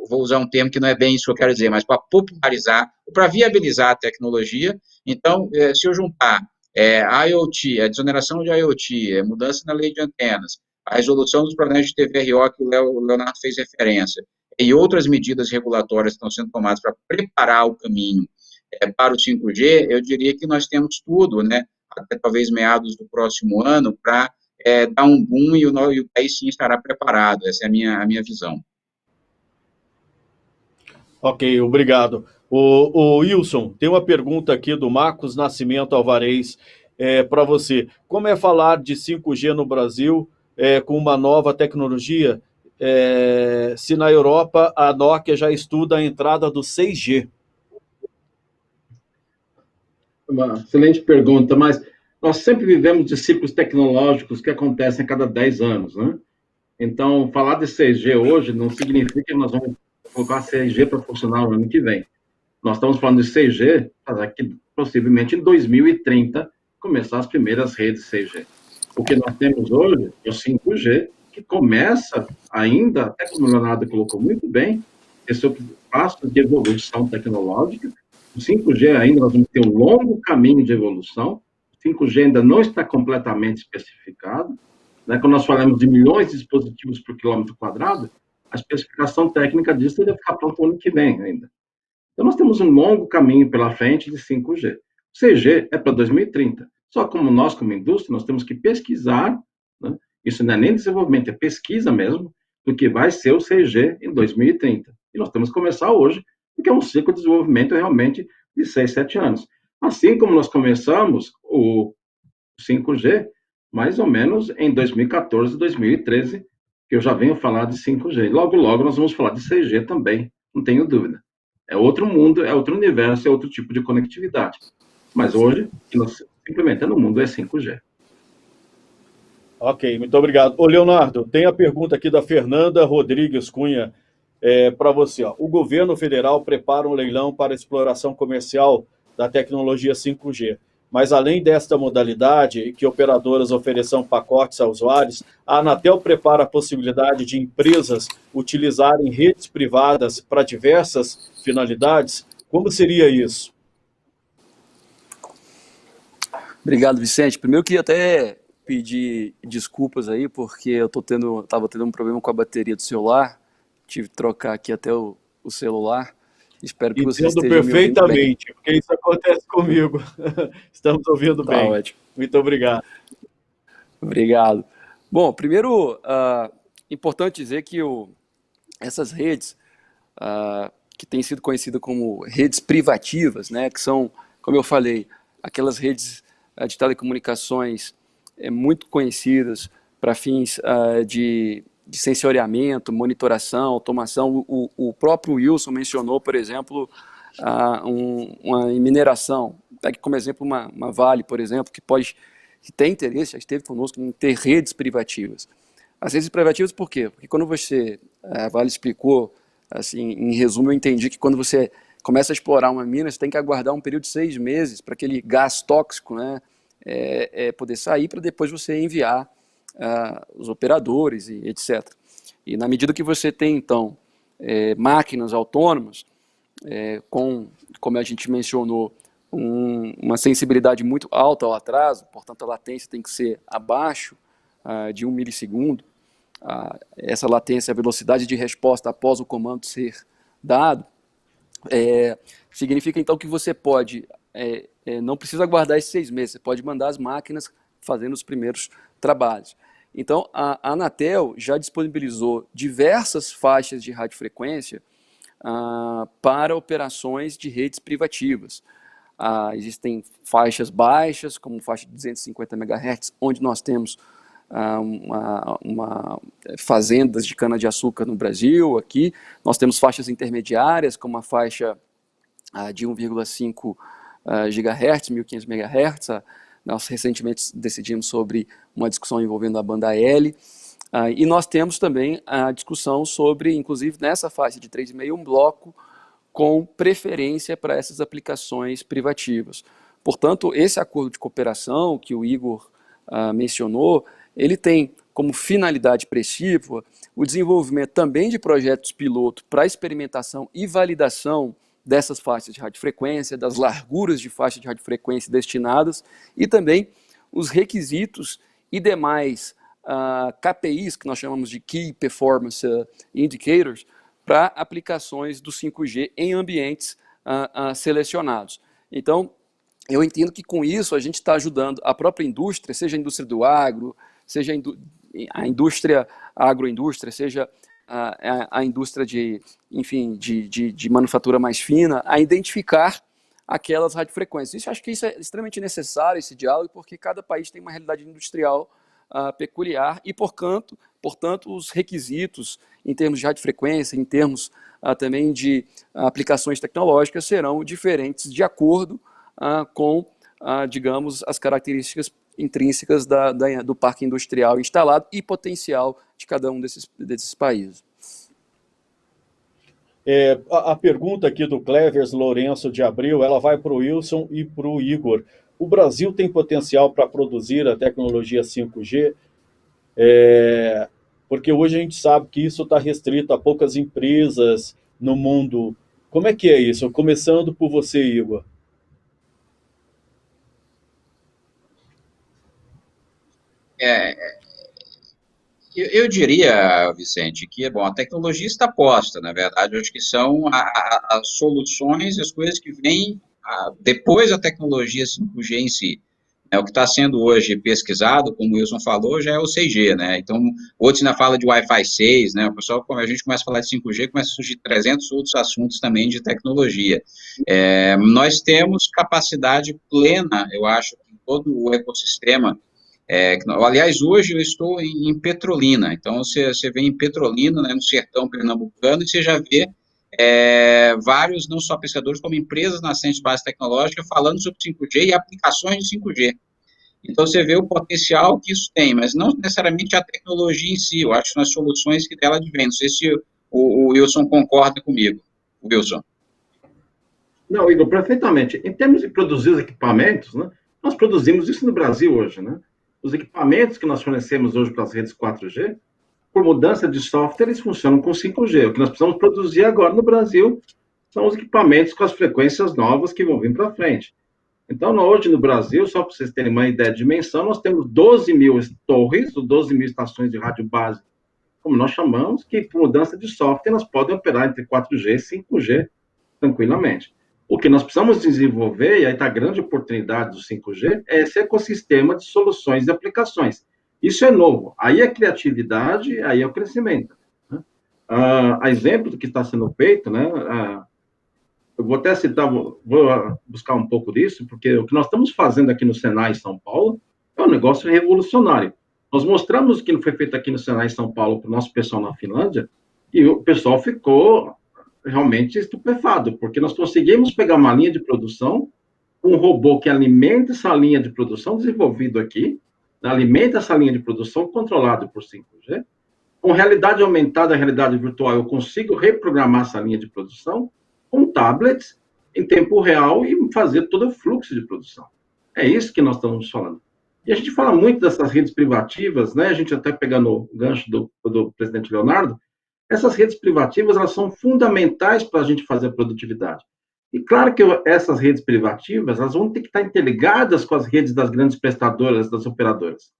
vou usar um termo que não é bem isso que eu quero dizer, mas para popularizar, para viabilizar a tecnologia. Então, se eu juntar IoT, a desoneração de IoT, mudança na lei de antenas, a resolução dos problemas de TVRO que o Leonardo fez referência, e outras medidas regulatórias que estão sendo tomadas para preparar o caminho para o 5G, eu diria que nós temos tudo, né, até talvez meados do próximo ano, para dar um boom e o país sim estará preparado. Essa é a minha visão. Ok, obrigado. O Wilson, tem uma pergunta aqui do Marcos Nascimento Alvarez para você. Como é falar de 5G no Brasil com uma nova tecnologia, se na Europa a Nokia já estuda a entrada do 6G? Uma excelente pergunta, mas nós sempre vivemos de ciclos tecnológicos que acontecem a cada 10 anos, né? Então, falar de 6G hoje não significa que nós vamos colocar 6G para funcionar no ano que vem. Nós estamos falando de 6G, que possivelmente em 2030 começar as primeiras redes 6G. O que nós temos hoje é o 5G, que começa ainda, até como o Leonardo colocou muito bem, esse passo de evolução tecnológica. O 5G ainda nós vamos ter um longo caminho de evolução. O 5G ainda não está completamente especificado. Né? Quando nós falamos de milhões de dispositivos por quilômetro quadrado, a especificação técnica disso deve ficar pronta no ano que vem ainda. Então, nós temos um longo caminho pela frente de 5G. O 6G é para 2030. Só como nós, como indústria, nós temos que pesquisar, né? Isso não é nem desenvolvimento, é pesquisa mesmo, do que vai ser o 6G em 2030. E nós temos que começar hoje, porque é um ciclo de desenvolvimento realmente de 6, 7 anos. Assim como nós começamos o 5G, mais ou menos em 2014, 2013, que eu já venho falar de 5G. Logo, logo nós vamos falar de 6G também, não tenho dúvida. É outro mundo, é outro universo, é outro tipo de conectividade. Mas hoje, o que nós implementamos no mundo é 5G. Ok, muito obrigado. Ô, Leonardo, tem a pergunta aqui da Fernanda Rodrigues Cunha para você. Ó. O governo federal prepara um leilão para exploração comercial da tecnologia 5G. Mas além desta modalidade, que operadoras ofereçam pacotes a usuários, a Anatel prepara a possibilidade de empresas utilizarem redes privadas para diversas finalidades. Como seria isso? Obrigado, Vicente. Primeiro eu queria até pedir desculpas aí, porque eu estava tendo um problema com a bateria do celular, tive que trocar aqui até o celular. Espero que você Entendo esteja me ouvindo bem. perfeitamente, porque isso acontece comigo. Estamos ouvindo Tá bem. ótimo. Muito obrigado. Obrigado. Bom, primeiro, importante dizer que essas redes, que têm sido conhecidas como redes privativas, né, que são, como eu falei, aquelas redes de telecomunicações muito conhecidas para fins de sensoriamento, monitoração, automação. O próprio Wilson mencionou, por exemplo, uma mineração. Pegue como exemplo uma Vale, por exemplo, que tem interesse, já esteve conosco, em ter redes privativas. As redes privativas por quê? Porque quando a Vale explicou, assim, em resumo, eu entendi que quando você começa a explorar uma mina, você tem que aguardar um período de 6 meses para aquele gás tóxico, né, poder sair, para depois você enviar os operadores e etc. E na medida que você tem, então, máquinas autônomas, como a gente mencionou, uma sensibilidade muito alta ao atraso, portanto a latência tem que ser abaixo de 1 milissegundo, essa latência, a velocidade de resposta após o comando ser dado, significa então que você pode, não precisa aguardar esses 6 meses, você pode mandar as máquinas fazendo os primeiros trabalhos. Então a Anatel já disponibilizou diversas faixas de radiofrequência para operações de redes privativas. Existem faixas baixas, como faixa de 250 MHz, onde nós temos fazendas de cana-de-açúcar no Brasil, aqui. Nós temos faixas intermediárias, como a faixa de 1,5 GHz, 1.500 MHz. Nós recentemente decidimos sobre uma discussão envolvendo a banda L. E nós temos também a discussão sobre, inclusive nessa faixa de 3,5, um bloco com preferência para essas aplicações privativas. Portanto, esse acordo de cooperação que o Igor mencionou, ele tem como finalidade principal o desenvolvimento também de projetos piloto para experimentação e validação dessas faixas de radiofrequência, das larguras de faixa de radiofrequência destinadas e também os requisitos e demais KPIs, que nós chamamos de Key Performance Indicators, para aplicações do 5G em ambientes selecionados. Então, eu entendo que com isso a gente está ajudando a própria indústria, seja a indústria do agro, seja a indústria, a agroindústria, seja a indústria de, enfim, de manufatura mais fina, a identificar aquelas radiofrequências. Isso, acho que isso é extremamente necessário, esse diálogo, porque cada país tem uma realidade industrial peculiar e, portanto, os requisitos em termos de radiofrequência, em termos também de aplicações tecnológicas serão diferentes de acordo com, digamos, as características intrínsecas do parque industrial instalado e potencial de cada um desses países. A pergunta aqui do Clevers Lourenço de Abril, ela vai para o Wilson e para o Igor. O Brasil tem potencial para produzir a tecnologia 5G? Porque hoje a gente sabe que isso está restrito a poucas empresas no mundo. Como é que é isso? Começando por você, Igor. Eu diria, Vicente, que bom, a tecnologia está posta, na verdade, eu acho que são as soluções, as coisas que vêm depois da tecnologia 5G em si. O que está sendo hoje pesquisado, como o Wilson falou, já é o 6G, né? Então, outros ainda falam de Wi-Fi 6, né? O pessoal, quando a gente começa a falar de 5G, começa a surgir 300 outros assuntos também de tecnologia. Nós temos capacidade plena, eu acho, em todo o ecossistema. Aliás, hoje eu estou em Petrolina, então você vem em Petrolina, né, no sertão pernambucano, e você já vê vários, não só pescadores, como empresas nascentes de base tecnológica falando sobre 5G e aplicações de 5G. Então você vê o potencial que isso tem, mas não necessariamente a tecnologia em si, eu acho que nas soluções que dela advém. Não sei se o Wilson concorda comigo. Wilson. Não, Igor, perfeitamente. Em termos de produzir os equipamentos, né, nós produzimos isso no Brasil hoje, né? Os equipamentos que nós fornecemos hoje para as redes 4G, por mudança de software, eles funcionam com 5G. O que nós precisamos produzir agora no Brasil são os equipamentos com as frequências novas que vão vir para frente. Então, hoje no Brasil, só para vocês terem uma ideia de dimensão, nós temos 12 mil torres, ou 12 mil estações de rádio base, como nós chamamos, que por mudança de software, elas podem operar entre 4G e 5G tranquilamente. O que nós precisamos desenvolver, e aí está a grande oportunidade do 5G, é esse ecossistema de soluções e aplicações. Isso é novo. Aí é criatividade, aí é o crescimento. Né? A exemplo do que está sendo feito, né? Eu vou até citar, vou buscar um pouco disso, porque o que nós estamos fazendo aqui no Senai em São Paulo é um negócio revolucionário. Nós mostramos o que foi feito aqui no Senai em São Paulo para o nosso pessoal na Finlândia, e o pessoal ficou realmente estupefado, porque nós conseguimos pegar uma linha de produção, um robô que alimenta essa linha de produção desenvolvido aqui, alimenta essa linha de produção controlado por 5G, com realidade aumentada, realidade virtual, eu consigo reprogramar essa linha de produção com tablets em tempo real e fazer todo o fluxo de produção. É isso que nós estamos falando. E a gente fala muito dessas redes privativas, né? A gente até pegando o gancho do presidente Leonardo, essas redes privativas, elas são fundamentais para a gente fazer a produtividade. E claro que essas redes privativas, elas vão ter que estar interligadas com as redes das grandes prestadoras, das operadoras.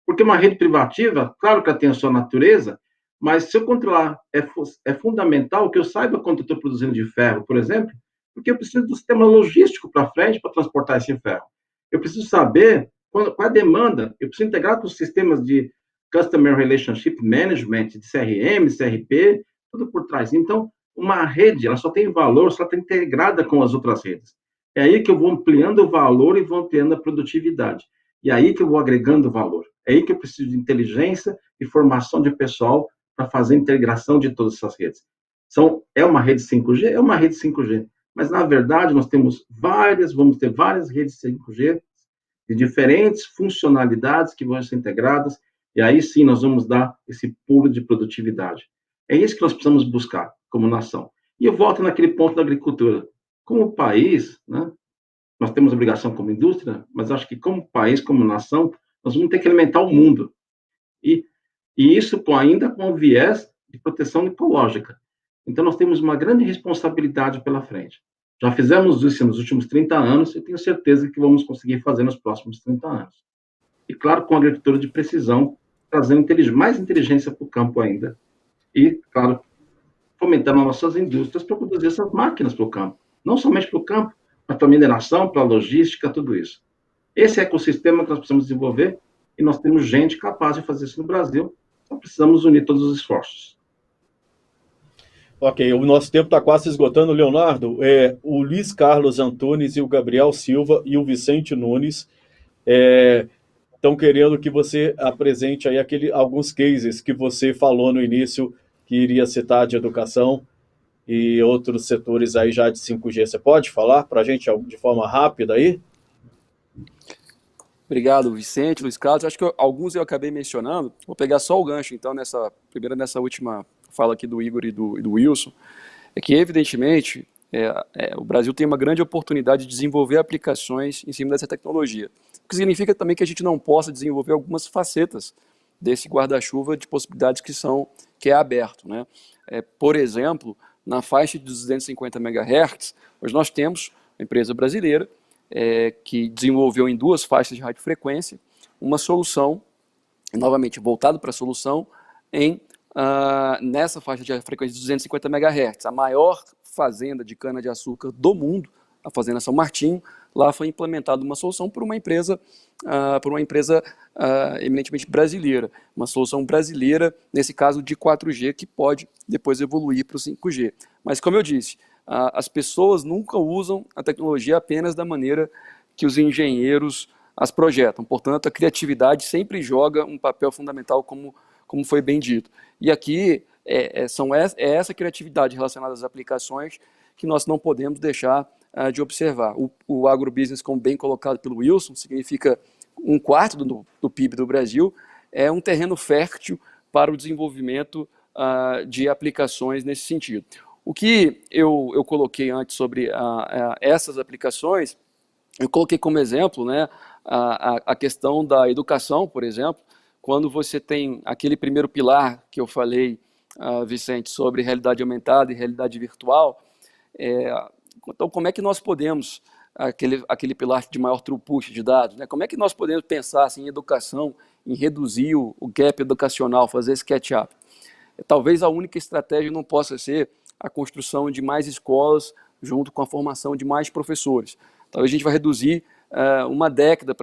Porque uma rede privativa, claro que ela tem a sua natureza, mas se eu controlar, é fundamental que eu saiba quanto eu estou produzindo de ferro, por exemplo, porque eu preciso do sistema logístico para frente para transportar esse ferro. Eu preciso saber qual é a demanda, eu preciso integrar com os sistemas de Customer Relationship Management, de CRM, CRP, tudo por trás. Então, uma rede, ela só tem valor, só está integrada com as outras redes. É aí que eu vou ampliando o valor e vou ampliando a produtividade. E é aí que eu vou agregando valor. É aí que eu preciso de inteligência e formação de pessoal para fazer a integração de todas essas redes. É uma rede 5G? É uma rede 5G. Mas, na verdade, nós temos vamos ter várias redes 5G de diferentes funcionalidades que vão ser integradas, e aí sim nós vamos dar esse pulo de produtividade. É isso que nós precisamos buscar como nação. E eu volto naquele ponto da agricultura. Como país, né, nós temos obrigação como indústria, mas acho que como país, como nação, nós vamos ter que alimentar o mundo. E isso ainda com o viés de proteção ecológica. Então, nós temos uma grande responsabilidade pela frente. Já fizemos isso nos últimos 30 anos e tenho certeza que vamos conseguir fazer nos próximos 30 anos. E, claro, com a agricultura de precisão, trazendo mais inteligência para o campo ainda. E, claro, fomentando as nossas indústrias para produzir essas máquinas para o campo. Não somente para o campo, mas para mineração, para logística, tudo isso. Esse ecossistema que nós precisamos desenvolver, e nós temos gente capaz de fazer isso no Brasil, então precisamos unir todos os esforços. Ok, o nosso tempo está quase se esgotando, Leonardo. O Luiz Carlos Antunes e o Gabriel Silva e o Vicente Nunes estão querendo que você apresente aí alguns cases que você falou no início, que iria citar de educação e outros setores aí já de 5G. Você pode falar para a gente de forma rápida aí? Obrigado, Vicente, Luiz Carlos. Acho que alguns eu acabei mencionando. Vou pegar só o gancho, então, nessa última fala aqui do Igor e do Wilson, é que, evidentemente, o Brasil tem uma grande oportunidade de desenvolver aplicações em cima dessa tecnologia, o que significa também que a gente não possa desenvolver algumas facetas desse guarda-chuva de possibilidades que é aberto, né? Por exemplo, na faixa de 250 MHz, hoje nós temos uma empresa brasileira que desenvolveu em 2 faixas de radiofrequência uma solução, novamente voltado para a solução, nessa faixa de frequência de 250 MHz. A maior fazenda de cana-de-açúcar do mundo, a Fazenda São Martinho, lá foi implementada uma solução por uma empresa eminentemente brasileira, uma solução brasileira, nesse caso de 4G, que pode depois evoluir para o 5G. Mas, como eu disse, as pessoas nunca usam a tecnologia apenas da maneira que os engenheiros as projetam. Portanto, a criatividade sempre joga um papel fundamental, como foi bem dito. E aqui é essa criatividade relacionada às aplicações que nós não podemos deixar de observar. O agrobusiness, como bem colocado pelo Wilson, significa 1/4 do PIB do Brasil, é um terreno fértil para o desenvolvimento de aplicações nesse sentido. O que eu coloquei antes sobre essas aplicações, eu coloquei como exemplo, né, a questão da educação, por exemplo, quando você tem aquele primeiro pilar que eu falei, Vicente, sobre realidade aumentada e realidade virtual. Então, como é que nós podemos, aquele pilar de maior throughput de dados, né? Como é que nós podemos pensar assim, em educação, em reduzir o gap educacional, fazer esse catch-up? Talvez a única estratégia não possa ser a construção de mais escolas junto com a formação de mais professores. Talvez a gente vai reduzir uma década,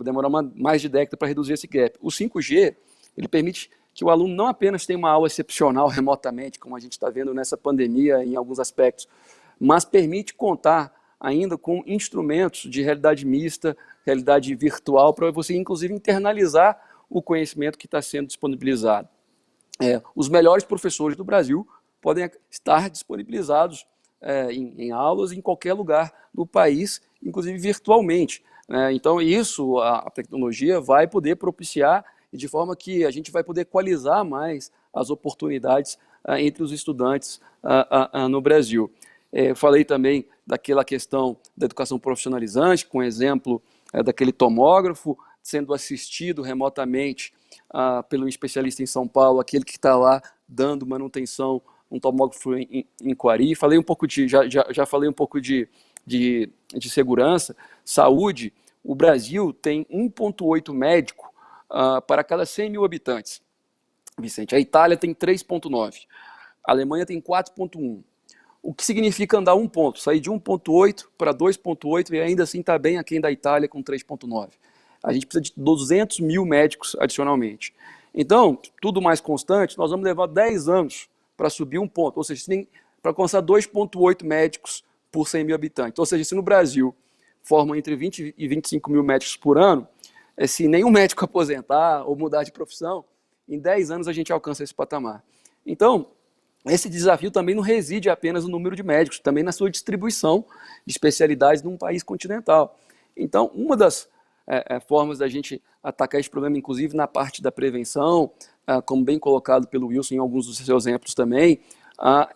demorar mais de década para reduzir esse gap. O 5G, ele permite que o aluno não apenas tenha uma aula excepcional remotamente, como a gente está vendo nessa pandemia em alguns aspectos, mas permite contar ainda com instrumentos de realidade mista, realidade virtual, para você, inclusive, internalizar o conhecimento que está sendo disponibilizado. Os melhores professores do Brasil podem estar disponibilizados em aulas em qualquer lugar do país, inclusive virtualmente. Então, isso, a tecnologia vai poder propiciar, de forma que a gente vai poder equalizar mais as oportunidades entre os estudantes no Brasil. Falei também daquela questão da educação profissionalizante, com o exemplo daquele tomógrafo sendo assistido remotamente pelo especialista em São Paulo, aquele que está lá dando manutenção, um tomógrafo em Quari. Falei um pouco já falei um pouco de segurança, saúde. O Brasil tem 1,8 médico para cada 100 mil habitantes, Vicente. A Itália tem 3,9. A Alemanha tem 4,1. O que significa andar 1 ponto, sair de 1,8 para 2,8 e ainda assim está bem aquém da Itália com 3,9. A gente precisa de 200 mil médicos adicionalmente. Então, tudo mais constante, nós vamos levar 10 anos para subir 1 ponto, ou seja, para alcançar 2,8 médicos por 100 mil habitantes. Ou seja, se no Brasil formam entre 20 e 25 mil médicos por ano, se nenhum médico aposentar ou mudar de profissão, em 10 anos a gente alcança esse patamar. Então, esse desafio também não reside apenas no número de médicos, também na sua distribuição de especialidades num país continental. Então, uma das formas da gente atacar esse problema, inclusive na parte da prevenção, como bem colocado pelo Wilson em alguns dos seus exemplos também,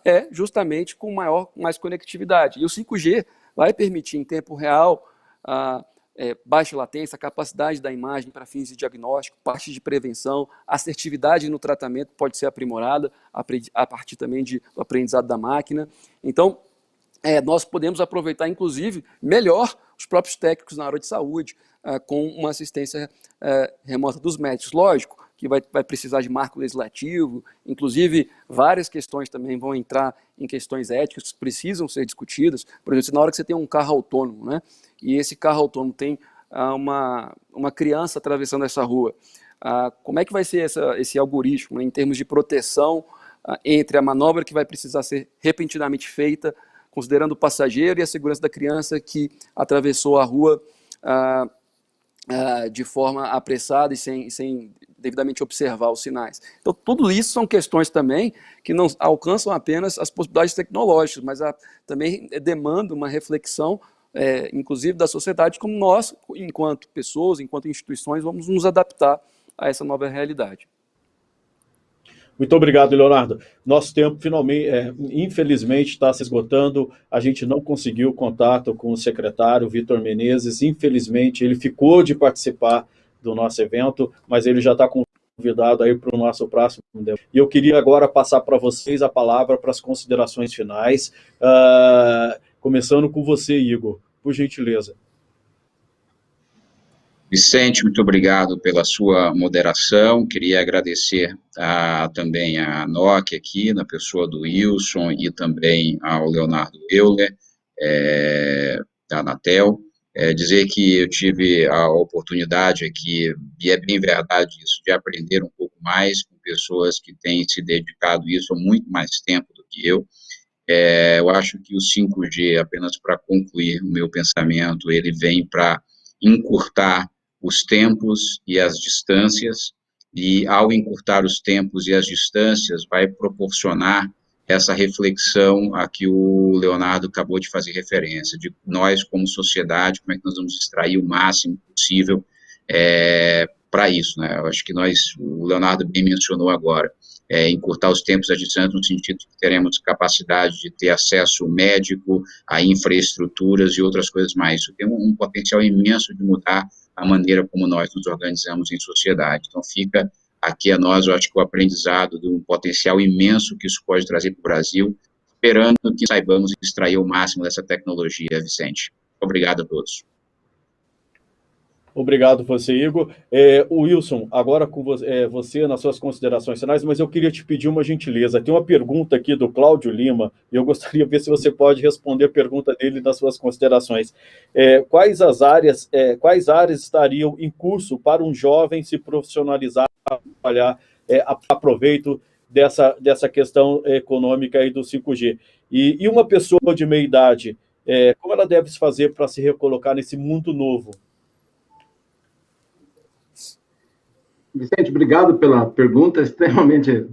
é justamente com mais conectividade. E o 5G vai permitir em tempo real baixa latência, capacidade da imagem para fins de diagnóstico, parte de prevenção, assertividade no tratamento pode ser aprimorada a partir também do aprendizado da máquina. Então, nós podemos aproveitar, inclusive, melhor os próprios técnicos na área de saúde, com uma assistência remota dos médicos. Lógico, que vai precisar de marco legislativo, inclusive várias questões também vão entrar em questões éticas que precisam ser discutidas. Por exemplo, na hora que você tem um carro autônomo, né, e esse carro autônomo tem uma criança atravessando essa rua, como é que vai ser esse algoritmo, né, em termos de proteção entre a manobra que vai precisar ser repentinamente feita, considerando o passageiro e a segurança da criança que atravessou a rua de forma apressada e sem devidamente observar os sinais. Então, tudo isso são questões também que não alcançam apenas as possibilidades tecnológicas, mas também demandam uma reflexão, inclusive da sociedade, como nós, enquanto pessoas, enquanto instituições, vamos nos adaptar a essa nova realidade. Muito obrigado, Leonardo. Nosso tempo, finalmente, infelizmente, está se esgotando. A gente não conseguiu contato com o secretário, Vitor Menezes. Infelizmente, ele ficou de participar do nosso evento, mas ele já está convidado aí para o nosso próximo. E eu queria agora passar para vocês a palavra para as considerações finais, começando com você, Igor, por gentileza. Vicente, muito obrigado pela sua moderação. Queria agradecer também a Nokia aqui, na pessoa do Wilson, e também ao Leonardo Euler, da Anatel. Dizer que eu tive a oportunidade aqui, e é bem verdade isso, de aprender um pouco mais com pessoas que têm se dedicado a isso há muito mais tempo do que eu. Eu acho que o 5G, apenas para concluir o meu pensamento, ele vem para encurtar os tempos e as distâncias, e ao encurtar os tempos e as distâncias, vai proporcionar essa reflexão a que o Leonardo acabou de fazer referência, de nós como sociedade, como é que nós vamos extrair o máximo possível para isso, né? Eu acho que o Leonardo bem mencionou agora, encurtar os tempos e as distâncias no sentido de que teremos capacidade de ter acesso médico, a infraestruturas e outras coisas mais. Isso tem um potencial imenso de mudar a maneira como nós nos organizamos em sociedade. Então, fica aqui a nós, eu acho que o aprendizado de um potencial imenso que isso pode trazer para o Brasil, esperando que saibamos extrair o máximo dessa tecnologia, Vicente. Obrigado a todos. Obrigado você, Igor. O Wilson, agora com você nas suas considerações finais, mas eu queria te pedir uma gentileza. Tem uma pergunta aqui do Cláudio Lima, e eu gostaria de ver se você pode responder a pergunta dele nas suas considerações. Quais áreas estariam em curso para um jovem se profissionalizar, trabalhar a proveito dessa questão econômica aí do 5G? E uma pessoa de meia idade, como ela deve se fazer para se recolocar nesse mundo novo? Vicente, obrigado pela pergunta, extremamente...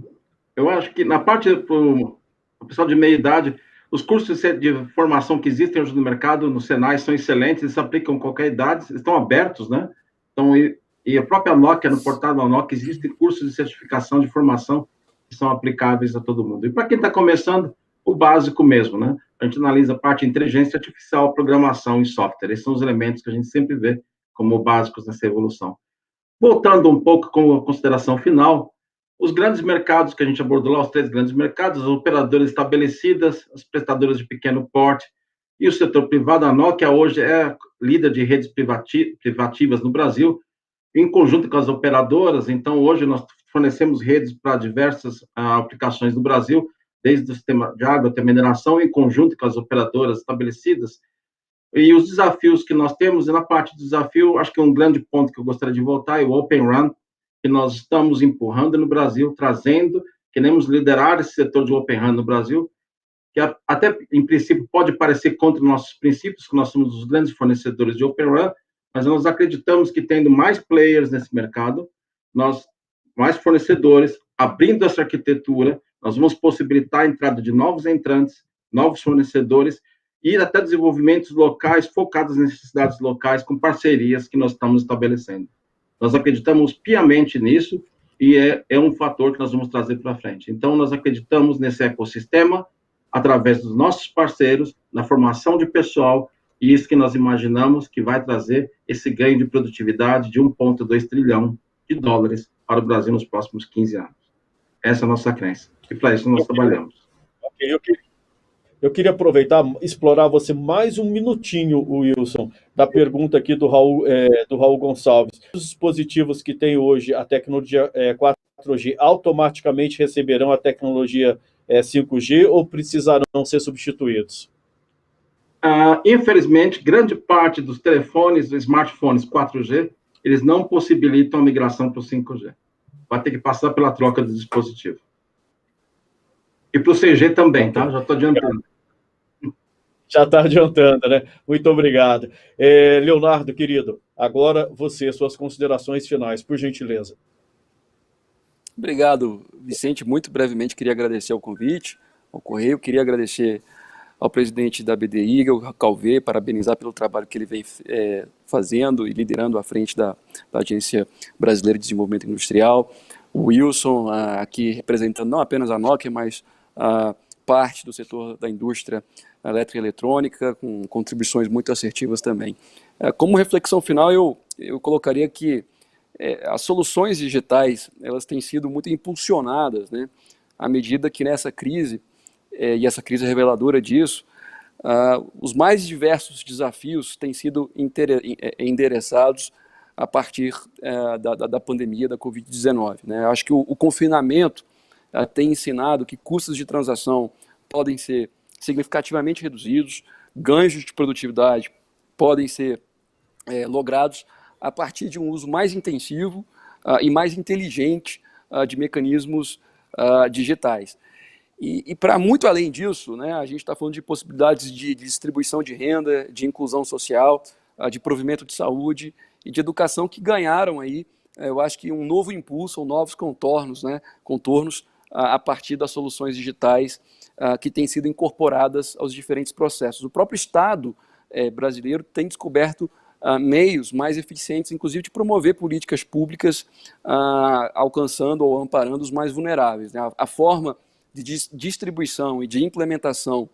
Eu acho que na parte do pessoal de meia idade, os cursos de formação que existem hoje no mercado, no Senai, são excelentes, eles se aplicam a qualquer idade, estão abertos, né? Então, e a própria Nokia, no portal da Nokia, existem cursos de certificação de formação que são aplicáveis a todo mundo. E para quem está começando, o básico mesmo, né? A gente analisa a parte de inteligência artificial, programação e software. Esses são os elementos que a gente sempre vê como básicos nessa evolução. Voltando um pouco com a consideração final, os grandes mercados que a gente abordou lá, os 3 grandes mercados, as operadoras estabelecidas, as prestadoras de pequeno porte e o setor privado. A Nokia hoje é líder de redes privativas no Brasil, em conjunto com as operadoras. Então, hoje nós fornecemos redes para diversas aplicações no Brasil, desde o sistema de água até mineração, em conjunto com as operadoras estabelecidas. E os desafios que nós temos, e na parte do desafio, acho que um grande ponto que eu gostaria de voltar é o Open RAN, que nós estamos empurrando no Brasil, trazendo, queremos liderar esse setor de Open RAN no Brasil, que até, em princípio, pode parecer contra nossos princípios, que nós somos os grandes fornecedores de Open RAN, mas nós acreditamos que tendo mais players nesse mercado, mais fornecedores, abrindo essa arquitetura, nós vamos possibilitar a entrada de novos entrantes, novos fornecedores, e até desenvolvimentos locais focados nas necessidades locais, com parcerias que nós estamos estabelecendo. Nós acreditamos piamente nisso, e é um fator que nós vamos trazer para frente. Então, nós acreditamos nesse ecossistema, através dos nossos parceiros, na formação de pessoal, e isso que nós imaginamos que vai trazer esse ganho de produtividade de 1,2 trilhão de dólares para o Brasil nos próximos 15 anos. Essa é a nossa crença. E para isso nós trabalhamos. Eu queria aproveitar, explorar você mais um minutinho, Wilson, da pergunta aqui do Raul Gonçalves. Os dispositivos que tem hoje a tecnologia 4G automaticamente receberão a tecnologia 5G ou precisarão ser substituídos? Infelizmente, grande parte dos telefones, dos smartphones 4G, eles não possibilitam a migração para o 5G. Vai ter que passar pela troca do dispositivo. E para o 6G também, tá? Já estou adiantando. Já está adiantando, né? Muito obrigado. Leonardo, querido, agora você, suas considerações finais, por gentileza. Obrigado, Vicente. Muito brevemente, queria agradecer ao convite, ao Correio, queria agradecer ao presidente da BDI, Igor Calvé, parabenizar pelo trabalho que ele vem fazendo e liderando à frente da Agência Brasileira de Desenvolvimento Industrial, o Wilson, aqui representando não apenas a Nokia, mas parte do setor da indústria elétrica e eletrônica, com contribuições muito assertivas também. Como reflexão final, eu colocaria que as soluções digitais, elas têm sido muito impulsionadas, né, à medida que nessa crise, e essa crise é reveladora disso, os mais diversos desafios têm sido endereçados a partir da pandemia da Covid-19. Né? Acho que o confinamento tem ensinado que custos de transação podem ser significativamente reduzidos, ganhos de produtividade podem ser logrados a partir de um uso mais intensivo e mais inteligente de mecanismos digitais. E para muito além disso, né, a gente está falando de possibilidades de distribuição de renda, de inclusão social, de provimento de saúde e de educação que ganharam aí, eu acho que um novo impulso, ou novos contornos, né, a partir das soluções digitais que têm sido incorporadas aos diferentes processos. O próprio Estado brasileiro tem descoberto meios mais eficientes, inclusive de promover políticas públicas alcançando ou amparando os mais vulneráveis. Né? A forma de distribuição e de implementação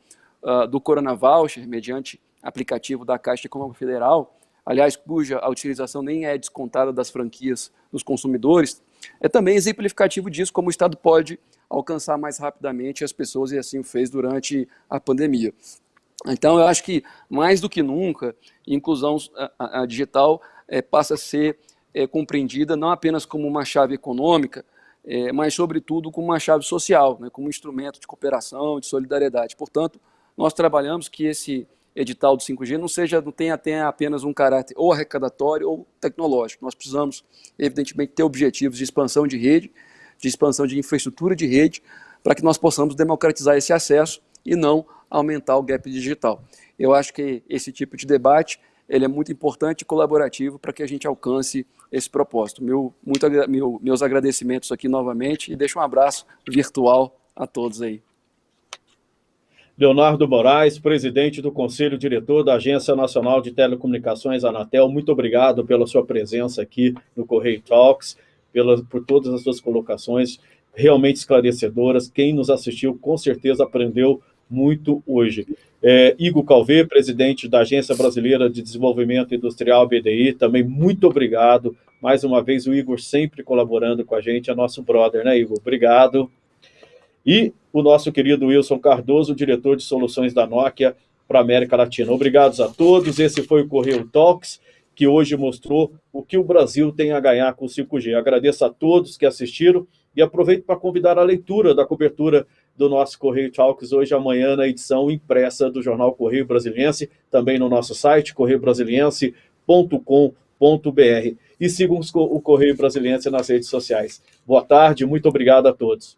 do Corona Voucher, mediante aplicativo da Caixa Econômica Federal, aliás, cuja a utilização nem é descontada das franquias dos consumidores, é também exemplificativo disso, como o Estado pode alcançar mais rapidamente as pessoas, e assim o fez durante a pandemia. Então, eu acho que, mais do que nunca, a inclusão digital passa a ser compreendida não apenas como uma chave econômica, mas, sobretudo, como uma chave social, né, como um instrumento de cooperação, de solidariedade. Portanto, nós trabalhamos que esse edital do 5G não tenha apenas um caráter ou arrecadatório ou tecnológico. Nós precisamos, evidentemente, ter objetivos de expansão de rede, de expansão de infraestrutura de rede, para que nós possamos democratizar esse acesso e não aumentar o gap digital. Eu acho que esse tipo de debate ele é muito importante e colaborativo para que a gente alcance esse propósito. Meus agradecimentos aqui novamente e deixo um abraço virtual a todos aí. Leonardo Moraes, presidente do Conselho Diretor da Agência Nacional de Telecomunicações, Anatel, muito obrigado pela sua presença aqui no Correio Talks, por todas as suas colocações realmente esclarecedoras. Quem nos assistiu, com certeza, aprendeu muito hoje. Igor Calvé, presidente da Agência Brasileira de Desenvolvimento Industrial, BDI, também muito obrigado. Mais uma vez, o Igor sempre colaborando com a gente, é nosso brother, né, Igor? Obrigado. E o nosso querido Wilson Cardoso, diretor de soluções da Nokia para a América Latina. Obrigados a todos. Esse foi o Correio Talks, que hoje mostrou o que o Brasil tem a ganhar com o 5G. Agradeço a todos que assistiram e aproveito para convidar a leitura da cobertura do nosso Correio Talks hoje amanhã na edição impressa do jornal Correio Brasiliense, também no nosso site, correiobrasiliense.com.br. E sigam o Correio Brasiliense nas redes sociais. Boa tarde, muito obrigado a todos.